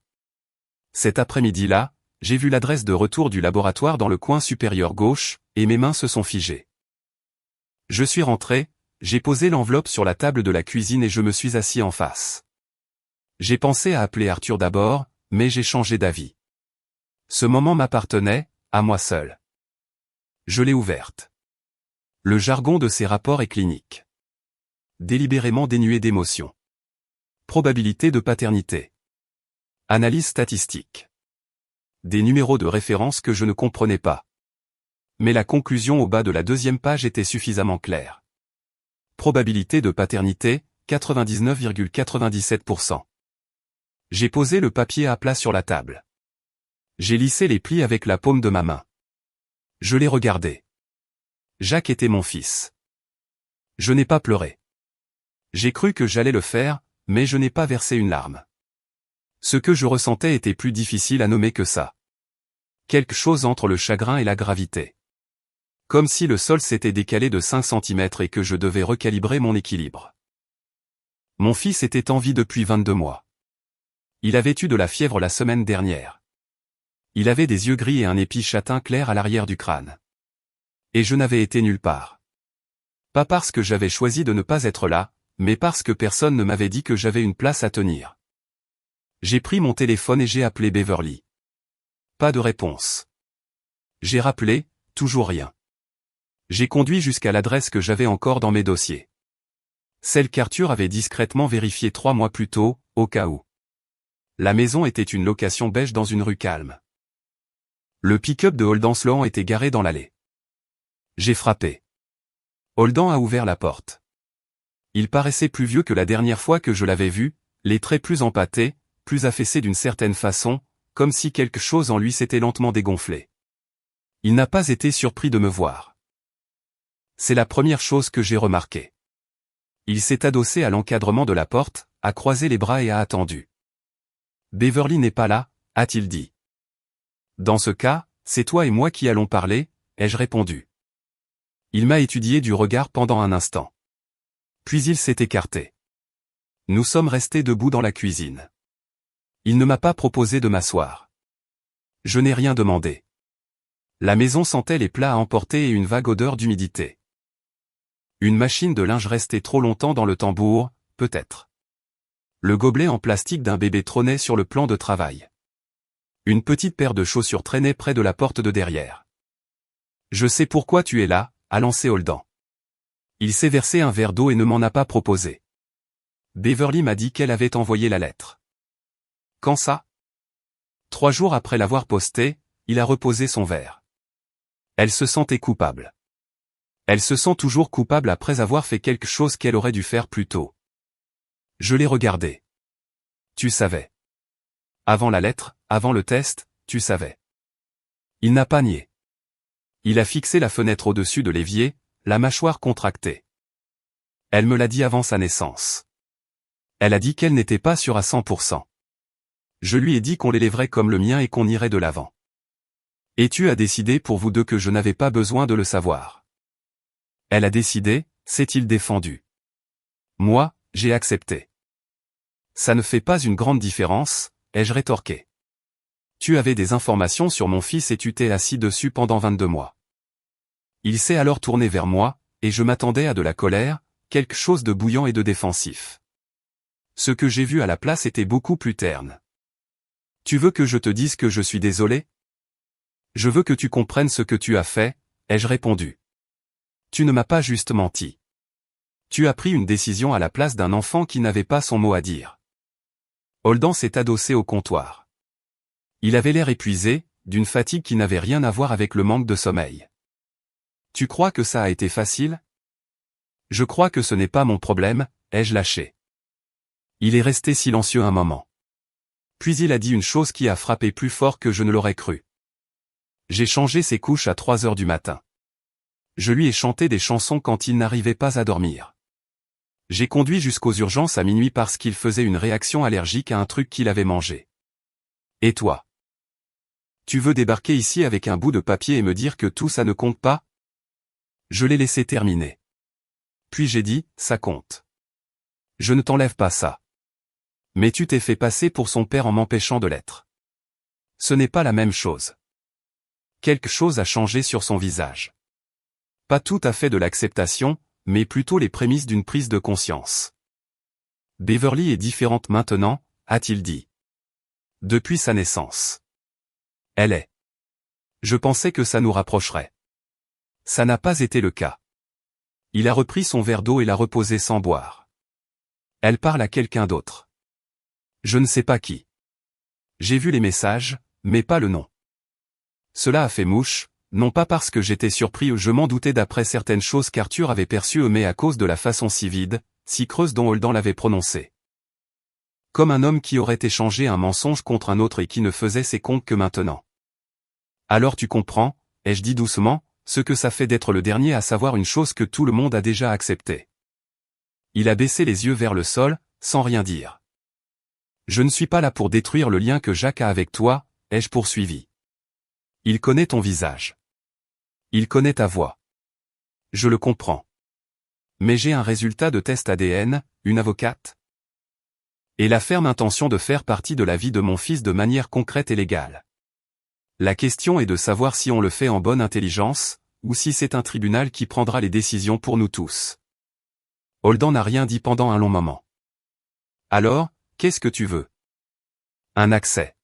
Cet après-midi-là, j'ai vu l'adresse de retour du laboratoire dans le coin supérieur gauche, et mes mains se sont figées. Je suis rentré, j'ai posé l'enveloppe sur la table de la cuisine et je me suis assis en face. J'ai pensé à appeler Arthur d'abord, mais j'ai changé d'avis. Ce moment m'appartenait, à moi seul. Je l'ai ouverte. Le jargon de ces rapports est clinique. Délibérément dénué d'émotion. Probabilité de paternité. Analyse statistique. Des numéros de référence que je ne comprenais pas. Mais la conclusion au bas de la 2e page était suffisamment claire. Probabilité de paternité, 99,97%. J'ai posé le papier à plat sur la table. J'ai lissé les plis avec la paume de ma main. Je l'ai regardé. Jacques était mon fils. Je n'ai pas pleuré. J'ai cru que j'allais le faire, mais je n'ai pas versé une larme. Ce que je ressentais était plus difficile à nommer que ça. Quelque chose entre le chagrin et la gravité. Comme si le sol s'était décalé de 5 cm et que je devais recalibrer mon équilibre. Mon fils était en vie depuis 22 mois. Il avait eu de la fièvre la semaine dernière. Il avait des yeux gris et un épi châtain clair à l'arrière du crâne. Et je n'avais été nulle part. Pas parce que j'avais choisi de ne pas être là, mais parce que personne ne m'avait dit que j'avais une place à tenir. J'ai pris mon téléphone et j'ai appelé Beverly. Pas de réponse. J'ai rappelé, toujours rien. J'ai conduit jusqu'à l'adresse que j'avais encore dans mes dossiers. Celle qu'Arthur avait discrètement vérifiée 3 mois plus tôt, au cas où. La maison était une location beige dans une rue calme. Le pick-up de Holden Sloan était garé dans l'allée. J'ai frappé. Holden a ouvert la porte. Il paraissait plus vieux que la dernière fois que je l'avais vu, les traits plus empâtés, plus affaissés d'une certaine façon, comme si quelque chose en lui s'était lentement dégonflé. Il n'a pas été surpris de me voir. C'est la première chose que j'ai remarquée. Il s'est adossé à l'encadrement de la porte, a croisé les bras et a attendu. Beverly n'est pas là, a-t-il dit. Dans ce cas, c'est toi et moi qui allons parler, ai-je répondu. Il m'a étudié du regard pendant un instant. Puis il s'est écarté. Nous sommes restés debout dans la cuisine. Il ne m'a pas proposé de m'asseoir. Je n'ai rien demandé. La maison sentait les plats à emporter et une vague odeur d'humidité. Une machine de linge restait trop longtemps dans le tambour, peut-être. Le gobelet en plastique d'un bébé trônait sur le plan de travail. Une petite paire de chaussures traînait près de la porte de derrière. Je sais pourquoi tu es là, a lancé Holden. Il s'est versé un verre d'eau et ne m'en a pas proposé. Beverly m'a dit qu'elle avait envoyé la lettre. Quand ça? 3 jours après l'avoir postée, il a reposé son verre. Elle se sentait coupable. Elle se sent toujours coupable après avoir fait quelque chose qu'elle aurait dû faire plus tôt. Je l'ai regardé. Tu savais. Avant la lettre, avant le test, tu savais. Il n'a pas nié. Il a fixé la fenêtre au-dessus de l'évier, la mâchoire contractée. Elle me l'a dit avant sa naissance. Elle a dit qu'elle n'était pas sûre à 100%. Je lui ai dit qu'on l'élèverait comme le mien et qu'on irait de l'avant. Et tu as décidé pour vous deux que je n'avais pas besoin de le savoir. Elle a décidé, s'est-il défendu. Moi, j'ai accepté. Ça ne fait pas une grande différence, ai-je rétorqué. Tu avais des informations sur mon fils et tu t'es assis dessus pendant 22 mois. Il s'est alors tourné vers moi, et je m'attendais à de la colère, quelque chose de bouillant et de défensif. Ce que j'ai vu à la place était beaucoup plus terne. Tu veux que je te dise que je suis désolé? Je veux que tu comprennes ce que tu as fait, ai-je répondu. Tu ne m'as pas juste menti. Tu as pris une décision à la place d'un enfant qui n'avait pas son mot à dire. Holden s'est adossé au comptoir. Il avait l'air épuisé, d'une fatigue qui n'avait rien à voir avec le manque de sommeil. Tu crois que ça a été facile? Je crois que ce n'est pas mon problème, ai-je lâché. Il est resté silencieux un moment. Puis il a dit une chose qui a frappé plus fort que je ne l'aurais cru. J'ai changé ses couches à 3 heures du matin. Je lui ai chanté des chansons quand il n'arrivait pas à dormir. J'ai conduit jusqu'aux urgences à minuit parce qu'il faisait une réaction allergique à un truc qu'il avait mangé. Et toi? Tu veux débarquer ici avec un bout de papier et me dire que tout ça ne compte pas? Je l'ai laissé terminer. Puis j'ai dit, ça compte. Je ne t'enlève pas ça. Mais tu t'es fait passer pour son père en m'empêchant de l'être. Ce n'est pas la même chose. Quelque chose a changé sur son visage. Pas tout à fait de l'acceptation, mais plutôt les prémices d'une prise de conscience. Beverly est différente maintenant, a-t-il dit. Depuis sa naissance. Elle est. Je pensais que ça nous rapprocherait. Ça n'a pas été le cas. Il a repris son verre d'eau et l'a reposé sans boire. Elle parle à quelqu'un d'autre. Je ne sais pas qui. J'ai vu les messages, mais pas le nom. Cela a fait mouche, non pas parce que j'étais surpris ou je m'en doutais d'après certaines choses qu'Arthur avait perçues mais à cause de la façon si vide, si creuse dont Holden l'avait prononcé. Comme un homme qui aurait échangé un mensonge contre un autre et qui ne faisait ses comptes que maintenant. Alors tu comprends, ai-je dit doucement, ce que ça fait d'être le dernier à savoir une chose que tout le monde a déjà acceptée. Il a baissé les yeux vers le sol, sans rien dire. Je ne suis pas là pour détruire le lien que Jacques a avec toi, ai-je poursuivi. Il connaît ton visage. Il connaît ta voix. Je le comprends. Mais j'ai un résultat de test ADN, une avocate. Et la ferme intention de faire partie de la vie de mon fils de manière concrète et légale. La question est de savoir si on le fait en bonne intelligence, ou si c'est un tribunal qui prendra les décisions pour nous tous. Holden n'a rien dit pendant un long moment. Alors, qu'est-ce que tu veux? Un accès.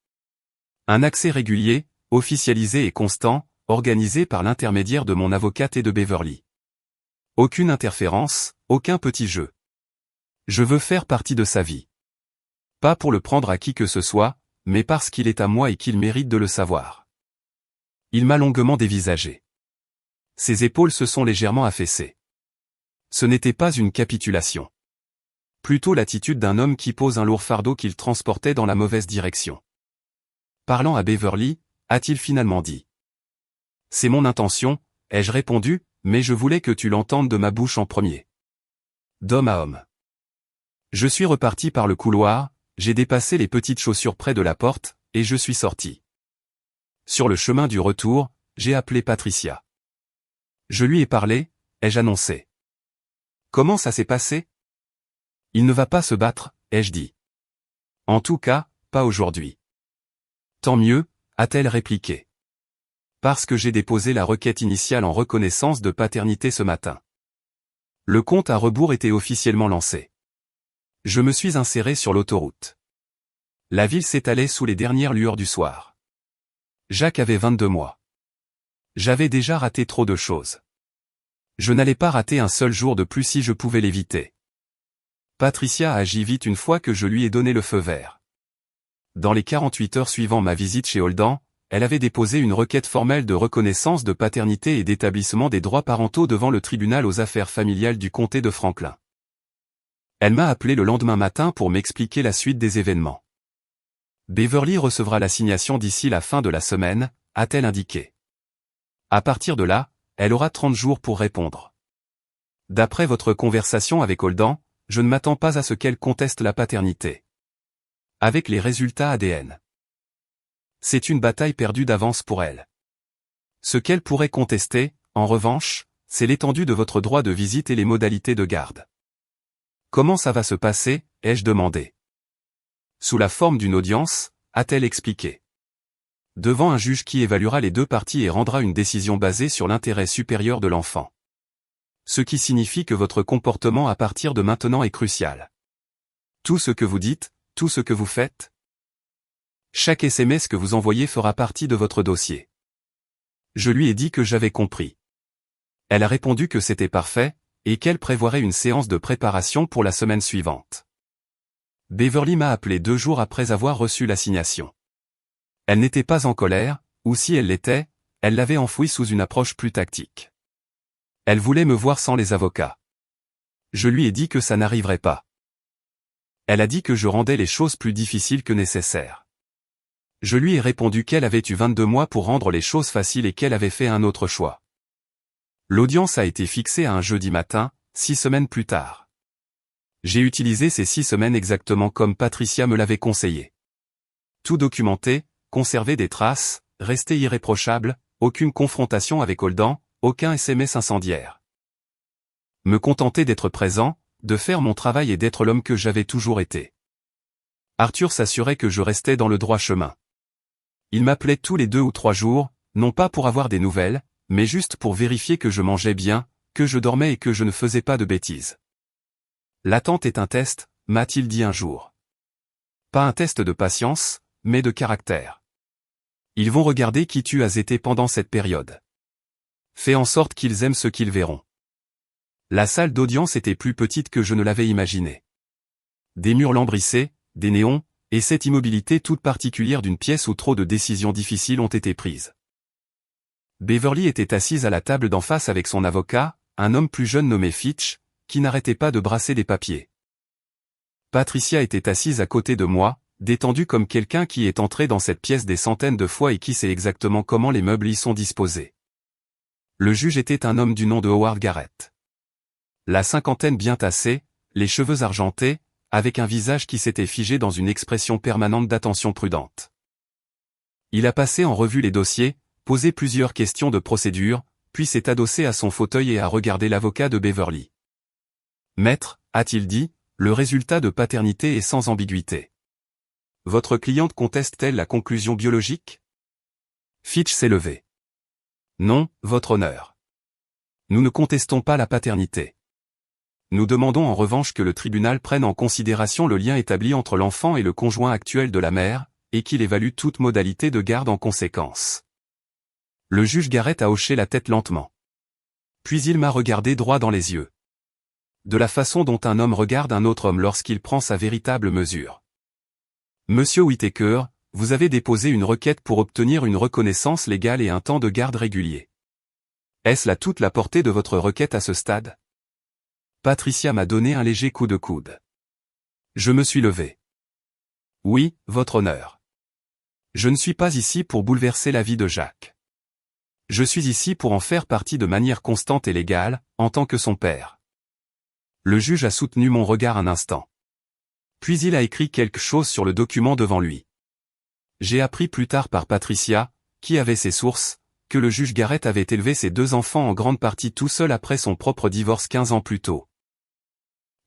Un accès régulier, officialisé et constant, organisé par l'intermédiaire de mon avocate et de Beverly. Aucune interférence, aucun petit jeu. Je veux faire partie de sa vie. Pas pour le prendre à qui que ce soit, mais parce qu'il est à moi et qu'il mérite de le savoir. Il m'a longuement dévisagé. Ses épaules se sont légèrement affaissées. Ce n'était pas une capitulation. Plutôt l'attitude d'un homme qui pose un lourd fardeau qu'il transportait dans la mauvaise direction. Parlant à Beverly, a-t-il finalement dit. C'est mon intention, ai-je répondu, mais je voulais que tu l'entendes de ma bouche en premier. D'homme à homme. Je suis reparti par le couloir, j'ai dépassé les petites chaussures près de la porte, et je suis sorti. Sur le chemin du retour, j'ai appelé Patricia. Je lui ai parlé, ai-je annoncé. Comment ça s'est passé? Il ne va pas se battre, ai-je dit. En tout cas, pas aujourd'hui. Tant mieux, a-t-elle répliqué. Parce que j'ai déposé la requête initiale en reconnaissance de paternité ce matin. Le compte à rebours était officiellement lancé. Je me suis inséré sur l'autoroute. La ville s'étalait sous les dernières lueurs du soir. Jacques avait 22 mois. J'avais déjà raté trop de choses. Je n'allais pas rater un seul jour de plus si je pouvais l'éviter. Patricia a agi vite une fois que je lui ai donné le feu vert. Dans les 48 heures suivant ma visite chez Holden, elle avait déposé une requête formelle de reconnaissance de paternité et d'établissement des droits parentaux devant le tribunal aux affaires familiales du comté de Franklin. Elle m'a appelé le lendemain matin pour m'expliquer la suite des événements. Beverly recevra l'assignation d'ici la fin de la semaine, a-t-elle indiqué. À partir de là, elle aura 30 jours pour répondre. D'après votre conversation avec Holden, je ne m'attends pas à ce qu'elle conteste la paternité. Avec les résultats ADN. C'est une bataille perdue d'avance pour elle. Ce qu'elle pourrait contester, en revanche, c'est l'étendue de votre droit de visite et les modalités de garde. Comment ça va se passer, ai-je demandé. Sous la forme d'une audience, a-t-elle expliqué. Devant un juge qui évaluera les deux parties et rendra une décision basée sur l'intérêt supérieur de l'enfant. Ce qui signifie que votre comportement à partir de maintenant est crucial. Tout ce que vous dites, tout ce que vous faites. Chaque SMS que vous envoyez fera partie de votre dossier. Je lui ai dit que j'avais compris. Elle a répondu que c'était parfait, et qu'elle prévoirait une séance de préparation pour la semaine suivante. Beverly m'a appelé 2 jours après avoir reçu l'assignation. Elle n'était pas en colère, ou si elle l'était, elle l'avait enfouie sous une approche plus tactique. Elle voulait me voir sans les avocats. Je lui ai dit que ça n'arriverait pas. Elle a dit que je rendais les choses plus difficiles que nécessaire. Je lui ai répondu qu'elle avait eu 22 mois pour rendre les choses faciles et qu'elle avait fait un autre choix. L'audience a été fixée à un jeudi matin, 6 semaines plus tard. J'ai utilisé ces 6 semaines exactement comme Patricia me l'avait conseillé. Tout documenté, conserver des traces, rester irréprochable, aucune confrontation avec Holden, aucun SMS incendiaire. Me contenter d'être présent, de faire mon travail et d'être l'homme que j'avais toujours été. Arthur s'assurait que je restais dans le droit chemin. Il m'appelait tous les 2 ou 3 jours, non pas pour avoir des nouvelles, mais juste pour vérifier que je mangeais bien, que je dormais et que je ne faisais pas de bêtises. L'attente est un test, m'a-t-il dit un jour. Pas un test de patience, mais de caractère. Ils vont regarder qui tu as été pendant cette période. Fais en sorte qu'ils aiment ce qu'ils verront. La salle d'audience était plus petite que je ne l'avais imaginé. Des murs lambrissés, des néons, et cette immobilité toute particulière d'une pièce où trop de décisions difficiles ont été prises. Beverly était assise à la table d'en face avec son avocat, un homme plus jeune nommé Fitch, qui n'arrêtait pas de brasser des papiers. Patricia était assise à côté de moi, détendue comme quelqu'un qui est entré dans cette pièce des centaines de fois et qui sait exactement comment les meubles y sont disposés. Le juge était un homme du nom de Howard Garrett. La cinquantaine bien tassée, les cheveux argentés, avec un visage qui s'était figé dans une expression permanente d'attention prudente. Il a passé en revue les dossiers, posé plusieurs questions de procédure, puis s'est adossé à son fauteuil et a regardé l'avocat de Beverly. « Maître, a-t-il dit, le résultat de paternité est sans ambiguïté. Votre cliente conteste-t-elle la conclusion biologique ?» Fitch s'est levé. « Non, votre honneur. Nous ne contestons pas la paternité. Nous demandons en revanche que le tribunal prenne en considération le lien établi entre l'enfant et le conjoint actuel de la mère, et qu'il évalue toute modalité de garde en conséquence. » Le juge Garrett a hoché la tête lentement. Puis il m'a regardé droit dans les yeux. De la façon dont un homme regarde un autre homme lorsqu'il prend sa véritable mesure. « Monsieur Whittaker, vous avez déposé une requête pour obtenir une reconnaissance légale et un temps de garde régulier. Est-ce là toute la portée de votre requête à ce stade ?» Patricia m'a donné un léger coup de coude. Je me suis levé. « Oui, votre honneur. Je ne suis pas ici pour bouleverser la vie de Jacques. Je suis ici pour en faire partie de manière constante et légale, en tant que son père. » Le juge a soutenu mon regard un instant. Puis il a écrit quelque chose sur le document devant lui. J'ai appris plus tard par Patricia, qui avait ses sources, que le juge Garrett avait élevé ses 2 enfants en grande partie tout seul après son propre divorce 15 ans plus tôt.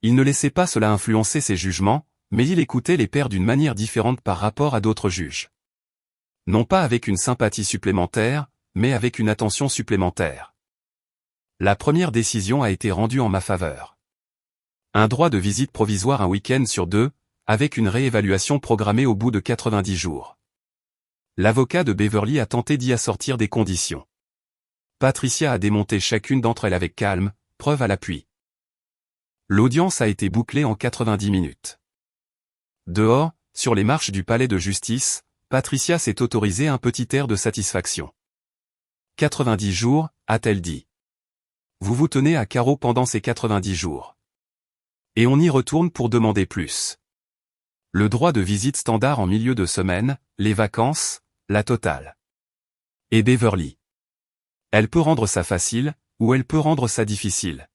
Il ne laissait pas cela influencer ses jugements, mais il écoutait les pères d'une manière différente par rapport à d'autres juges. Non pas avec une sympathie supplémentaire, mais avec une attention supplémentaire. La première décision a été rendue en ma faveur. Un droit de visite provisoire un week-end sur 2, avec une réévaluation programmée au bout de 90 jours. L'avocat de Beverly a tenté d'y assortir des conditions. Patricia a démonté chacune d'entre elles avec calme, preuve à l'appui. L'audience a été bouclée en 90 minutes. Dehors, sur les marches du palais de justice, Patricia s'est autorisée un petit air de satisfaction. 90 jours, a-t-elle dit. Vous vous tenez à carreau pendant ces 90 jours. Et on y retourne pour demander plus. Le droit de visite standard en milieu de semaine, les vacances, la totale. Et Beverly. Elle peut rendre ça facile, ou elle peut rendre ça difficile.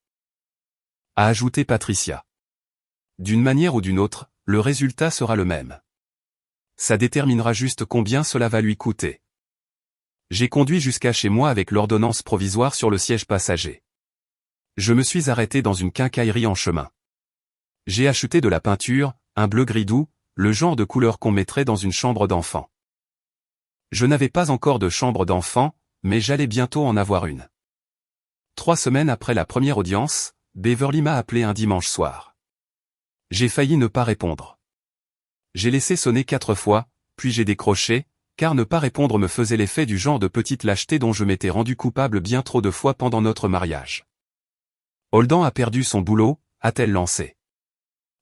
A ajouté Patricia. D'une manière ou d'une autre, le résultat sera le même. Ça déterminera juste combien cela va lui coûter. J'ai conduit jusqu'à chez moi avec l'ordonnance provisoire sur le siège passager. Je me suis arrêté dans une quincaillerie en chemin. J'ai acheté de la peinture, un bleu gris doux, le genre de couleur qu'on mettrait dans une chambre d'enfant. Je n'avais pas encore de chambre d'enfant, mais j'allais bientôt en avoir une. 3 semaines après la première audience, Beverly m'a appelé un dimanche soir. J'ai failli ne pas répondre. J'ai laissé sonner 4 fois, puis j'ai décroché, car ne pas répondre me faisait l'effet du genre de petite lâcheté dont je m'étais rendu coupable bien trop de fois pendant notre mariage. Holden a perdu son boulot, a-t-elle lancé.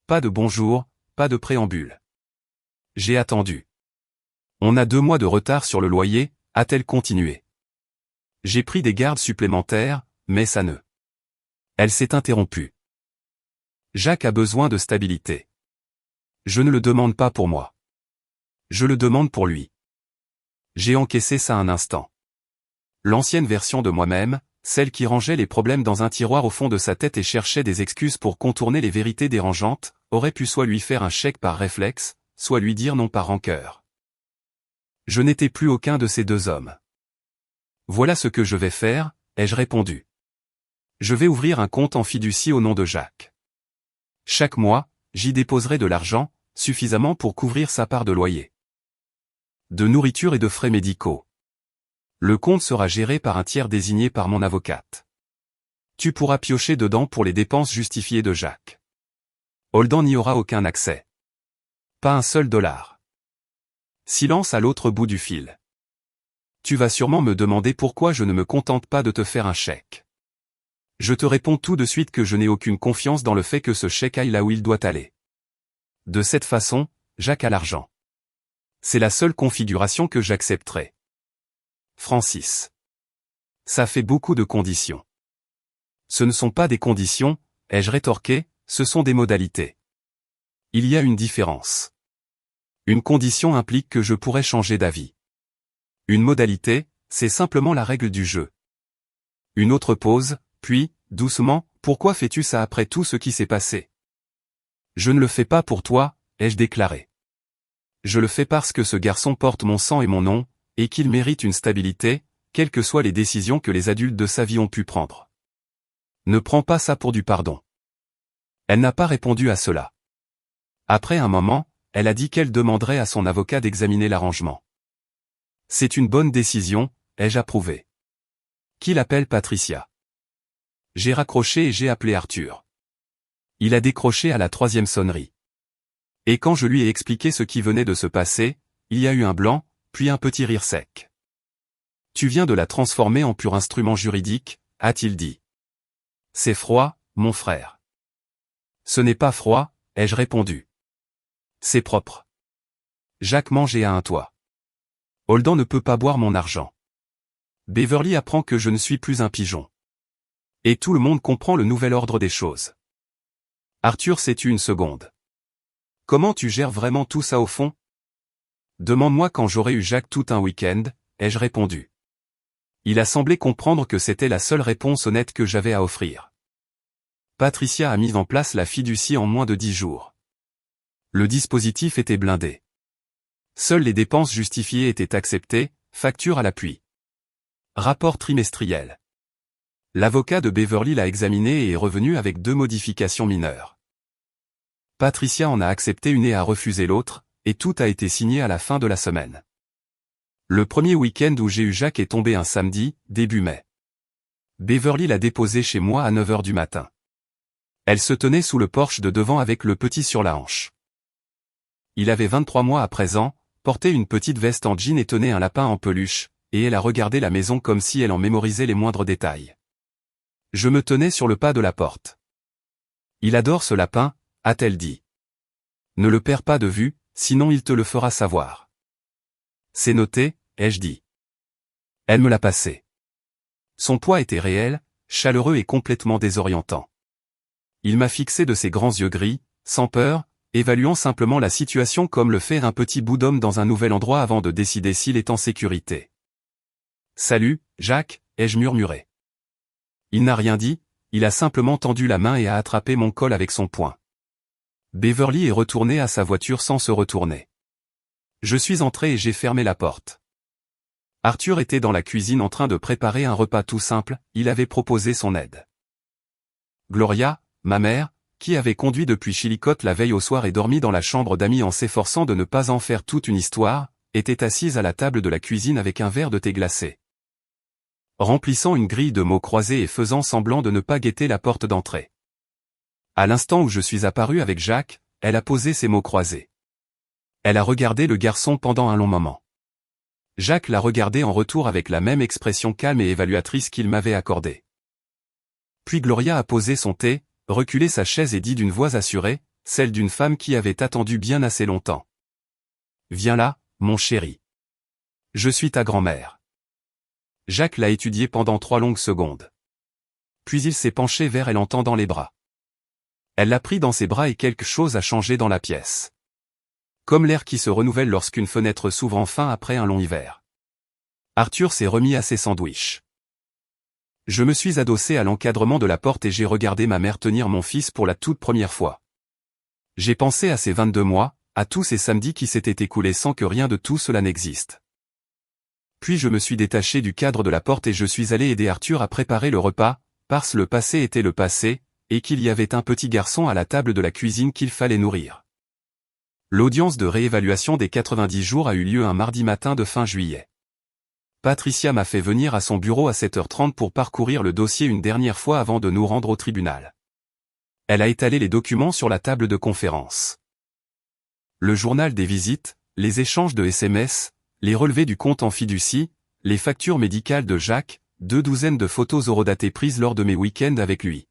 Pas de bonjour, pas de préambule. J'ai attendu. On a 2 mois de retard sur le loyer, a-t-elle continué. J'ai pris des gardes supplémentaires, mais ça ne. Elle s'est interrompue. Jacques a besoin de stabilité. Je ne le demande pas pour moi. Je le demande pour lui. J'ai encaissé ça un instant. L'ancienne version de moi-même, celle qui rangeait les problèmes dans un tiroir au fond de sa tête et cherchait des excuses pour contourner les vérités dérangeantes, aurait pu soit lui faire un chèque par réflexe, soit lui dire non par rancœur. Je n'étais plus aucun de ces 2 hommes. Voilà ce que je vais faire, ai-je répondu. Je vais ouvrir un compte en fiducie au nom de Jacques. Chaque mois, j'y déposerai de l'argent, suffisamment pour couvrir sa part de loyer, de nourriture et de frais médicaux. Le compte sera géré par un tiers désigné par mon avocate. Tu pourras piocher dedans pour les dépenses justifiées de Jacques. Holden n'y aura aucun accès. Pas un seul dollar. Silence à l'autre bout du fil. Tu vas sûrement me demander pourquoi je ne me contente pas de te faire un chèque. Je te réponds tout de suite que je n'ai aucune confiance dans le fait que ce chèque aille là où il doit aller. De cette façon, Jacques a l'argent. C'est la seule configuration que j'accepterai. Francis. Ça fait beaucoup de conditions. Ce ne sont pas des conditions, ai-je rétorqué, ce sont des modalités. Il y a une différence. Une condition implique que je pourrais changer d'avis. Une modalité, c'est simplement la règle du jeu. Une autre pause, puis, doucement, pourquoi fais-tu ça après tout ce qui s'est passé? Je ne le fais pas pour toi, ai-je déclaré. Je le fais parce que ce garçon porte mon sang et mon nom, et qu'il mérite une stabilité, quelles que soient les décisions que les adultes de sa vie ont pu prendre. Ne prends pas ça pour du pardon. Elle n'a pas répondu à cela. Après un moment, elle a dit qu'elle demanderait à son avocat d'examiner l'arrangement. C'est une bonne décision, ai-je approuvé. Qu'il appelle Patricia. J'ai raccroché et j'ai appelé Arthur. Il a décroché à la 3e sonnerie. Et quand je lui ai expliqué ce qui venait de se passer, il y a eu un blanc, puis un petit rire sec. Tu viens de la transformer en pur instrument juridique, a-t-il dit. C'est froid, mon frère. Ce n'est pas froid, ai-je répondu. C'est propre. Jacques mange et a un toit. Holden ne peut pas boire mon argent. Beverly apprend que je ne suis plus un pigeon. Et tout le monde comprend le nouvel ordre des choses. Arthur s'est tu une seconde. Comment tu gères vraiment tout ça au fond? Demande-moi quand j'aurai eu Jacques tout un week-end, ai-je répondu. Il a semblé comprendre que c'était la seule réponse honnête que j'avais à offrir. Patricia a mis en place la fiducie en moins de 10 jours. Le dispositif était blindé. Seules les dépenses justifiées étaient acceptées, facture à l'appui. Rapport trimestriel. L'avocat de Beverly l'a examiné et est revenu avec 2 modifications mineures. Patricia en a accepté une et a refusé l'autre, et tout a été signé à la fin de la semaine. Le premier week-end où j'ai eu Jacques est tombé un samedi, début mai. Beverly l'a déposé chez moi à 9h du matin. Elle se tenait sous le porche de devant avec le petit sur la hanche. Il avait 23 mois à présent, portait une petite veste en jean et tenait un lapin en peluche, et elle a regardé la maison comme si elle en mémorisait les moindres détails. Je me tenais sur le pas de la porte. Il adore ce lapin, a-t-elle dit. Ne le perds pas de vue, sinon il te le fera savoir. C'est noté, ai-je dit. Elle me l'a passé. Son poids était réel, chaleureux et complètement désorientant. Il m'a fixé de ses grands yeux gris, sans peur, évaluant simplement la situation comme le fait un petit bout d'homme dans un nouvel endroit avant de décider s'il est en sécurité. Salut, Jacques, ai-je murmuré. Il n'a rien dit, il a simplement tendu la main et a attrapé mon col avec son poing. Beverly est retournée à sa voiture sans se retourner. Je suis entré et j'ai fermé la porte. Arthur était dans la cuisine en train de préparer un repas tout simple, il avait proposé son aide. Gloria, ma mère, qui avait conduit depuis Chillicothe la veille au soir et dormi dans la chambre d'amis en s'efforçant de ne pas en faire toute une histoire, était assise à la table de la cuisine avec un verre de thé glacé. Remplissant une grille de mots croisés et faisant semblant de ne pas guetter la porte d'entrée. À l'instant où je suis apparu avec Jacques, elle a posé ses mots croisés. Elle a regardé le garçon pendant un long moment. Jacques l'a regardé en retour avec la même expression calme et évaluatrice qu'il m'avait accordée. Puis Gloria a posé son thé, reculé sa chaise et dit d'une voix assurée, celle d'une femme qui avait attendu bien assez longtemps. Viens là, mon chéri. Je suis ta grand-mère. Jacques l'a étudiée pendant 3 longues secondes. Puis il s'est penché vers elle en tendant les bras. Elle l'a pris dans ses bras et quelque chose a changé dans la pièce. Comme l'air qui se renouvelle lorsqu'une fenêtre s'ouvre enfin après un long hiver. Arthur s'est remis à ses sandwichs. Je me suis adossé à l'encadrement de la porte et j'ai regardé ma mère tenir mon fils pour la toute première fois. J'ai pensé à ces 22 mois, à tous ces samedis qui s'étaient écoulés sans que rien de tout cela n'existe. Puis je me suis détaché du cadre de la porte et je suis allé aider Arthur à préparer le repas, parce que le passé était le passé, et qu'il y avait un petit garçon à la table de la cuisine qu'il fallait nourrir. L'audience de réévaluation des 90 jours a eu lieu un mardi matin de fin juillet. Patricia m'a fait venir à son bureau à 7h30 pour parcourir le dossier une dernière fois avant de nous rendre au tribunal. Elle a étalé les documents sur la table de conférence. Le journal des visites, les échanges de SMS, les relevés du compte en fiducie, les factures médicales de Jacques, 2 douzaines de photos horodatées prises lors de mes week-ends avec lui.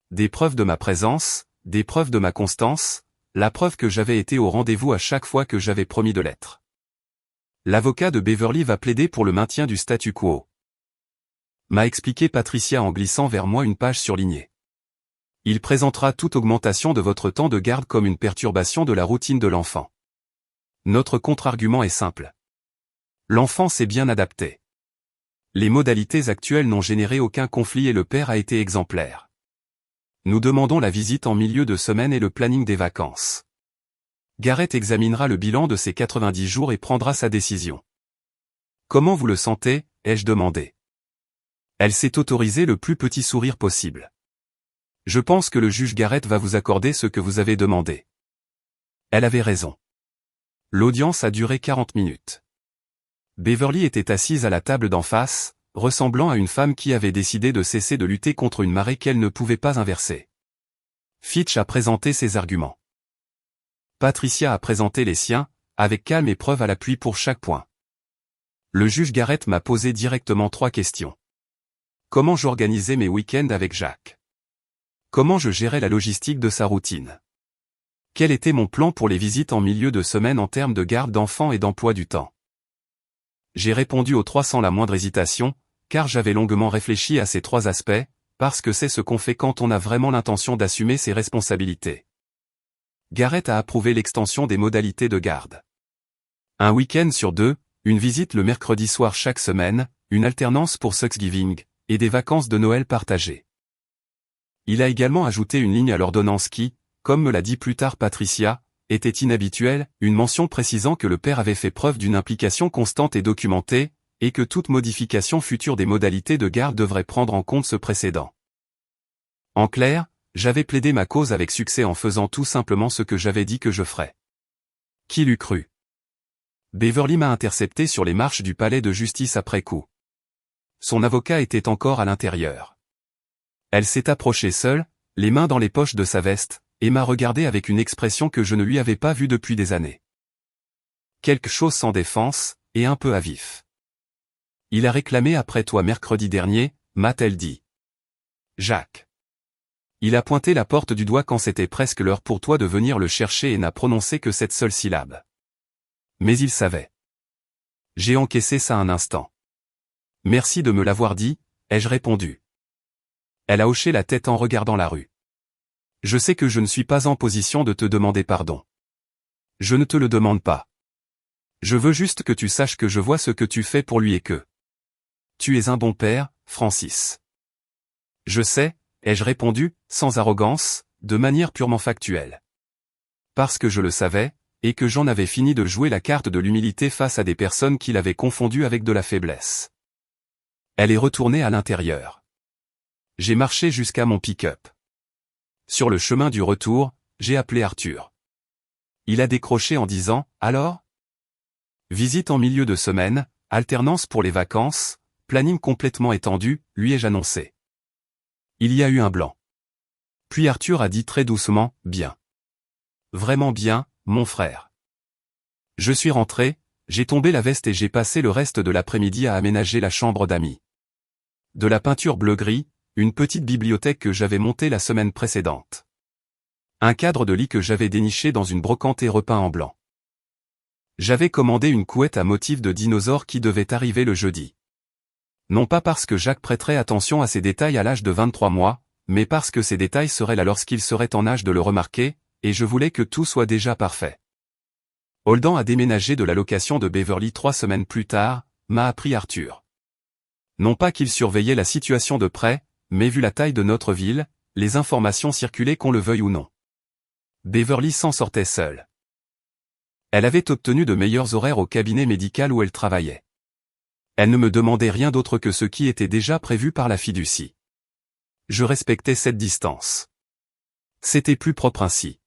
Des preuves de ma présence, des preuves de ma constance, la preuve que j'avais été au rendez-vous à chaque fois que j'avais promis de l'être. L'avocat de Beverly va plaider pour le maintien du statu quo. M'a expliqué Patricia en glissant vers moi une page surlignée. Il présentera toute augmentation de votre temps de garde comme une perturbation de la routine de l'enfant. Notre contre-argument est simple. L'enfant s'est bien adapté. Les modalités actuelles n'ont généré aucun conflit et le père a été exemplaire. Nous demandons la visite en milieu de semaine et le planning des vacances. Garrett examinera le bilan de ces 90 jours et prendra sa décision. Comment vous le sentez, ai-je demandé. Elle s'est autorisée le plus petit sourire possible. Je pense que le juge Garrett va vous accorder ce que vous avez demandé. Elle avait raison. L'audience a duré 40 minutes. Beverly était assise à la table d'en face, ressemblant à une femme qui avait décidé de cesser de lutter contre une marée qu'elle ne pouvait pas inverser. Fitch a présenté ses arguments. Patricia a présenté les siens, avec calme et preuve à l'appui pour chaque point. Le juge Garrett m'a posé directement 3 questions. Comment j'organisais mes week-ends avec Jacques? Comment je gérais la logistique de sa routine? Quel était mon plan pour les visites en milieu de semaine en termes de garde d'enfants et d'emploi du temps? J'ai répondu aux 3 sans la moindre hésitation, car j'avais longuement réfléchi à ces 3 aspects, parce que c'est ce qu'on fait quand on a vraiment l'intention d'assumer ses responsabilités. Garrett a approuvé l'extension des modalités de garde. Un week-end sur 2, une visite le mercredi soir chaque semaine, une alternance pour Thanksgiving, et des vacances de Noël partagées. Il a également ajouté une ligne à l'ordonnance qui, comme me l'a dit plus tard Patricia, était inhabituelle, une mention précisant que le père avait fait preuve d'une implication constante et documentée, et que toute modification future des modalités de garde devrait prendre en compte ce précédent. En clair, j'avais plaidé ma cause avec succès en faisant tout simplement ce que j'avais dit que je ferais. Qui l'eût cru? Beverly m'a intercepté sur les marches du palais de justice après coup. Son avocat était encore à l'intérieur. Elle s'est approchée seule, les mains dans les poches de sa veste, et m'a regardé avec une expression que je ne lui avais pas vue depuis des années. Quelque chose sans défense, et un peu à vif. Il a réclamé après toi mercredi dernier, m'a-t-elle dit. Jacques. Il a pointé la porte du doigt quand c'était presque l'heure pour toi de venir le chercher et n'a prononcé que cette seule syllabe. Mais il savait. J'ai encaissé ça un instant. Merci de me l'avoir dit, ai-je répondu. Elle a hoché la tête en regardant la rue. Je sais que je ne suis pas en position de te demander pardon. Je ne te le demande pas. Je veux juste que tu saches que je vois ce que tu fais pour lui et que tu es un bon père, Francis. Je sais, ai-je répondu, sans arrogance, de manière purement factuelle. Parce que je le savais, et que j'en avais fini de jouer la carte de l'humilité face à des personnes qui l'avaient confondu avec de la faiblesse. Elle est retournée à l'intérieur. J'ai marché jusqu'à mon pick-up. Sur le chemin du retour, j'ai appelé Arthur. Il a décroché en disant « Alors ?» Visite en milieu de semaine, alternance pour les vacances, planning complètement étendu, lui ai-je annoncé. Il y a eu un blanc. Puis Arthur a dit très doucement « Bien. Vraiment bien, mon frère. » Je suis rentré, j'ai tombé la veste et j'ai passé le reste de l'après-midi à aménager la chambre d'amis. De la peinture bleu-gris, une petite bibliothèque que j'avais montée la semaine précédente. Un cadre de lit que j'avais déniché dans une brocante et repeint en blanc. J'avais commandé une couette à motif de dinosaure qui devait arriver le jeudi. Non pas parce que Jacques prêterait attention à ces détails à l'âge de 23 mois, mais parce que ces détails seraient là lorsqu'il serait en âge de le remarquer, et je voulais que tout soit déjà parfait. Holden a déménagé de la location de Beverly 3 semaines plus tard, m'a appris Arthur. Non pas qu'il surveillait la situation de près, mais vu la taille de notre ville, les informations circulaient qu'on le veuille ou non. Beverly s'en sortait seule. Elle avait obtenu de meilleurs horaires au cabinet médical où elle travaillait. Elle ne me demandait rien d'autre que ce qui était déjà prévu par la fiducie. Je respectais cette distance. C'était plus propre ainsi.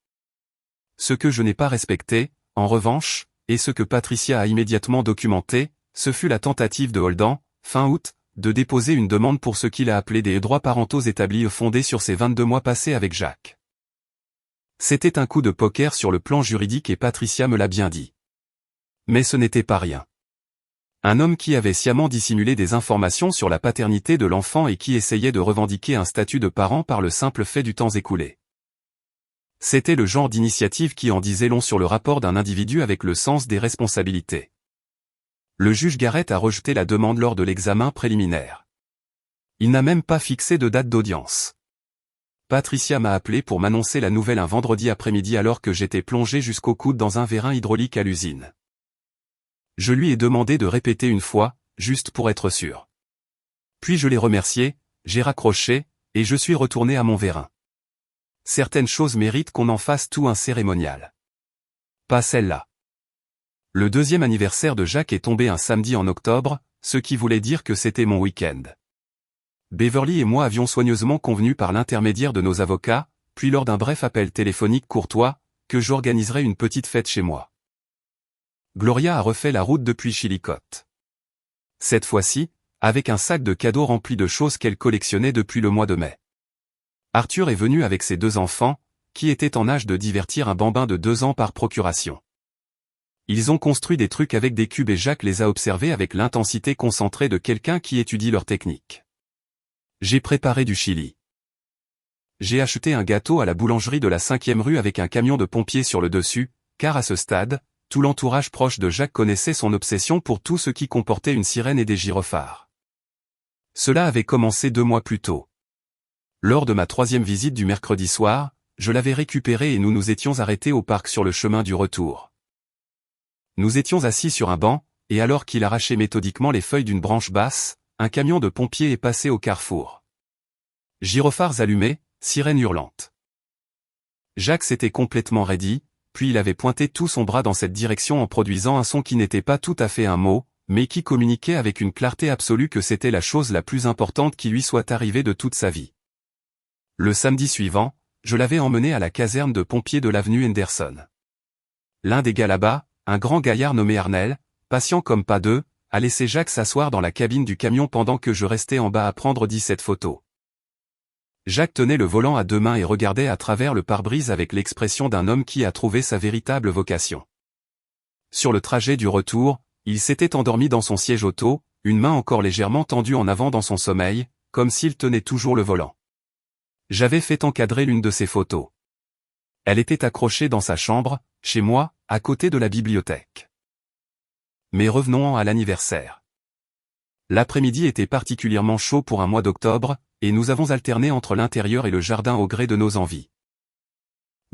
Ce que je n'ai pas respecté, en revanche, et ce que Patricia a immédiatement documenté, ce fut la tentative de Holden, fin août, de déposer une demande pour ce qu'il a appelé des droits parentaux établis fondés sur ses 22 mois passés avec Jacques. C'était un coup de poker sur le plan juridique et Patricia me l'a bien dit. Mais ce n'était pas rien. Un homme qui avait sciemment dissimulé des informations sur la paternité de l'enfant et qui essayait de revendiquer un statut de parent par le simple fait du temps écoulé. C'était le genre d'initiative qui en disait long sur le rapport d'un individu avec le sens des responsabilités. Le juge Garrett a rejeté la demande lors de l'examen préliminaire. Il n'a même pas fixé de date d'audience. Patricia m'a appelé pour m'annoncer la nouvelle un vendredi après-midi alors que j'étais plongé jusqu'au coude dans un vérin hydraulique à l'usine. Je lui ai demandé de répéter une fois, juste pour être sûr. Puis je l'ai remercié, j'ai raccroché, et je suis retourné à mon vérin. Certaines choses méritent qu'on en fasse tout un cérémonial. Pas celle-là. Le deuxième anniversaire de Jacques est tombé un samedi en octobre, ce qui voulait dire que c'était mon week-end. Beverly et moi avions soigneusement convenu par l'intermédiaire de nos avocats, puis lors d'un bref appel téléphonique courtois, que j'organiserais une petite fête chez moi. Gloria a refait la route depuis Chillicothe. Cette fois-ci, avec un sac de cadeaux rempli de choses qu'elle collectionnait depuis le mois de mai. Arthur est venu avec ses 2 enfants, qui étaient en âge de divertir un bambin de 2 ans par procuration. Ils ont construit des trucs avec des cubes et Jacques les a observés avec l'intensité concentrée de quelqu'un qui étudie leur technique. J'ai préparé du chili. J'ai acheté un gâteau à la boulangerie de la 5e rue avec un camion de pompiers sur le dessus, car à ce stade, tout l'entourage proche de Jacques connaissait son obsession pour tout ce qui comportait une sirène et des gyrophares. Cela avait commencé 2 mois plus tôt. Lors de ma 3e visite du mercredi soir, je l'avais récupéré et nous nous étions arrêtés au parc sur le chemin du retour. Nous étions assis sur un banc, et alors qu'il arrachait méthodiquement les feuilles d'une branche basse, un camion de pompiers est passé au carrefour. Gyrophares allumés, sirène hurlante. Jacques s'était complètement raidi, puis il avait pointé tout son bras dans cette direction en produisant un son qui n'était pas tout à fait un mot, mais qui communiquait avec une clarté absolue que c'était la chose la plus importante qui lui soit arrivée de toute sa vie. Le samedi suivant, je l'avais emmené à la caserne de pompiers de l'avenue Henderson. L'un des gars là-bas, un grand gaillard nommé Arnel, patient comme pas deux, a laissé Jacques s'asseoir dans la cabine du camion pendant que je restais en bas à prendre 17 photos. Jacques tenait le volant à 2 mains et regardait à travers le pare-brise avec l'expression d'un homme qui a trouvé sa véritable vocation. Sur le trajet du retour, il s'était endormi dans son siège auto, une main encore légèrement tendue en avant dans son sommeil, comme s'il tenait toujours le volant. J'avais fait encadrer l'une de ses photos. Elle était accrochée dans sa chambre, chez moi, à côté de la bibliothèque. Mais revenons à l'anniversaire. L'après-midi était particulièrement chaud pour un mois d'octobre, et nous avons alterné entre l'intérieur et le jardin au gré de nos envies.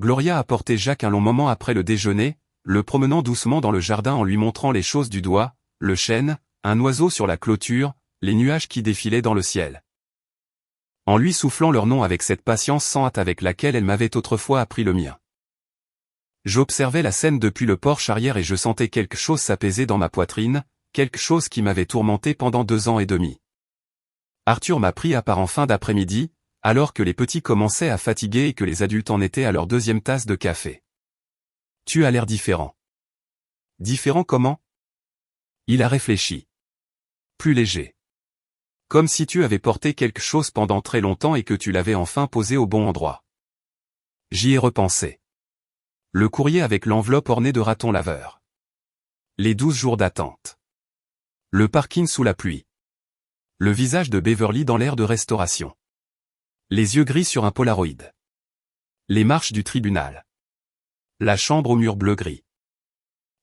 Gloria a porté Jacques un long moment après le déjeuner, le promenant doucement dans le jardin en lui montrant les choses du doigt, le chêne, un oiseau sur la clôture, les nuages qui défilaient dans le ciel. En lui soufflant leur nom avec cette patience sans hâte avec laquelle elle m'avait autrefois appris le mien. J'observais la scène depuis le porche arrière et je sentais quelque chose s'apaiser dans ma poitrine, quelque chose qui m'avait tourmenté pendant 2 ans et demi. Arthur m'a pris à part en fin d'après-midi, alors que les petits commençaient à fatiguer et que les adultes en étaient à leur 2e tasse de café. Tu as l'air différent. Différent comment? Il a réfléchi. Plus léger. Comme si tu avais porté quelque chose pendant très longtemps et que tu l'avais enfin posé au bon endroit. J'y ai repensé. Le courrier avec l'enveloppe ornée de ratons laveurs. Les 12 jours d'attente. Le parking sous la pluie. Le visage de Beverly dans l'air de restauration. Les yeux gris sur un Polaroid. Les marches du tribunal. La chambre au mur bleu-gris.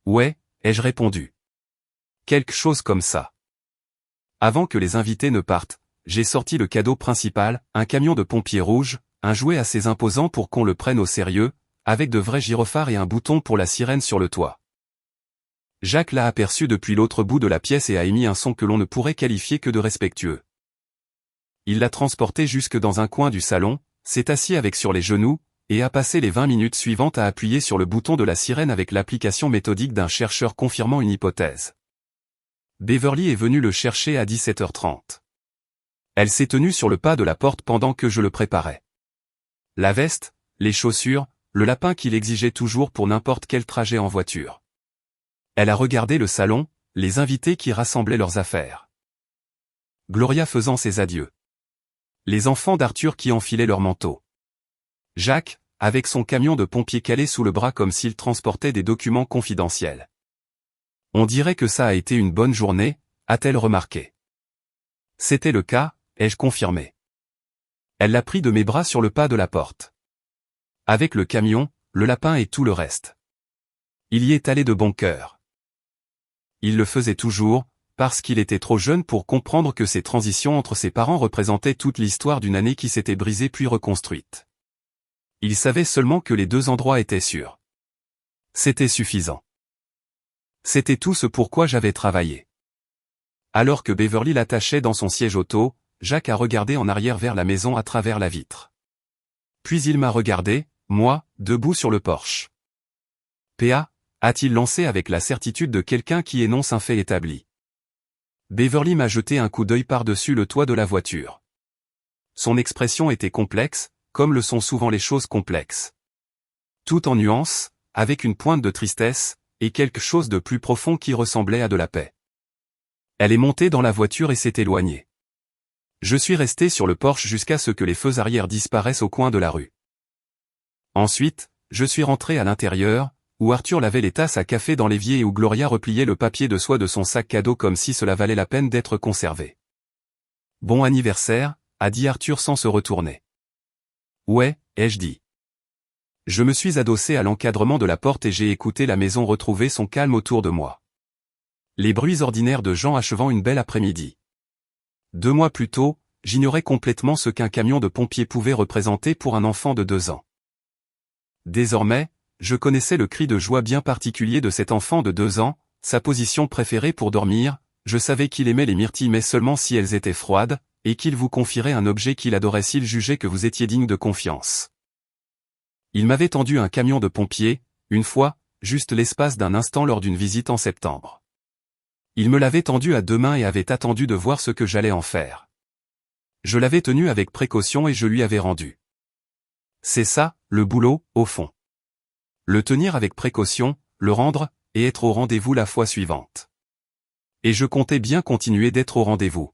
Ouais, ai-je répondu. Quelque chose comme ça. Avant que les invités ne partent, j'ai sorti le cadeau principal, un camion de pompiers rouge, un jouet assez imposant pour qu'on le prenne au sérieux, avec de vrais gyrophares et un bouton pour la sirène sur le toit. Jacques l'a aperçu depuis l'autre bout de la pièce et a émis un son que l'on ne pourrait qualifier que de respectueux. Il l'a transporté jusque dans un coin du salon, s'est assis avec sur les genoux, et a passé les 20 minutes suivantes à appuyer sur le bouton de la sirène avec l'application méthodique d'un chercheur confirmant une hypothèse. Beverly est venue le chercher à 17h30. Elle s'est tenue sur le pas de la porte pendant que je le préparais. La veste, les chaussures, le lapin qu'il exigeait toujours pour n'importe quel trajet en voiture. Elle a regardé le salon, les invités qui rassemblaient leurs affaires. Gloria faisant ses adieux. Les enfants d'Arthur qui enfilaient leurs manteaux. Jacques, avec son camion de pompiers calé sous le bras comme s'il transportait des documents confidentiels. On dirait que ça a été une bonne journée, a-t-elle remarqué. C'était le cas, ai-je confirmé. Elle l'a pris de mes bras sur le pas de la porte. Avec le camion, le lapin et tout le reste. Il y est allé de bon cœur. Il le faisait toujours, parce qu'il était trop jeune pour comprendre que ces transitions entre ses parents représentaient toute l'histoire d'une année qui s'était brisée puis reconstruite. Il savait seulement que les deux endroits étaient sûrs. C'était suffisant. C'était tout ce pourquoi j'avais travaillé. Alors que Beverly l'attachait dans son siège auto, Jacques a regardé en arrière vers la maison à travers la vitre. Puis il m'a regardé, moi, debout sur le porche. PA, a-t-il lancé avec la certitude de quelqu'un qui énonce un fait établi. Beverly m'a jeté un coup d'œil par-dessus le toit de la voiture. Son expression était complexe, comme le sont souvent les choses complexes. Tout en nuances, avec une pointe de tristesse, et quelque chose de plus profond qui ressemblait à de la paix. Elle est montée dans la voiture et s'est éloignée. Je suis resté sur le porche jusqu'à ce que les feux arrière disparaissent au coin de la rue. Ensuite, je suis rentré à l'intérieur, où Arthur lavait les tasses à café dans l'évier et où Gloria repliait le papier de soie de son sac cadeau comme si cela valait la peine d'être conservé. Bon anniversaire, a dit Arthur sans se retourner. Ouais, ai-je dit. Je me suis adossé à l'encadrement de la porte et j'ai écouté la maison retrouver son calme autour de moi. Les bruits ordinaires de gens achevant une belle après-midi. 2 mois plus tôt, j'ignorais complètement ce qu'un camion de pompiers pouvait représenter pour un enfant de 2 ans. Désormais, je connaissais le cri de joie bien particulier de cet enfant de 2 ans, sa position préférée pour dormir, je savais qu'il aimait les myrtilles mais seulement si elles étaient froides, et qu'il vous confierait un objet qu'il adorait s'il jugeait que vous étiez digne de confiance. Il m'avait tendu un camion de pompiers, une fois, juste l'espace d'un instant lors d'une visite en septembre. Il me l'avait tendu à 2 mains et avait attendu de voir ce que j'allais en faire. Je l'avais tenu avec précaution et je lui avais rendu. C'est ça, le boulot, au fond. Le tenir avec précaution, le rendre, et être au rendez-vous la fois suivante. Et je comptais bien continuer d'être au rendez-vous.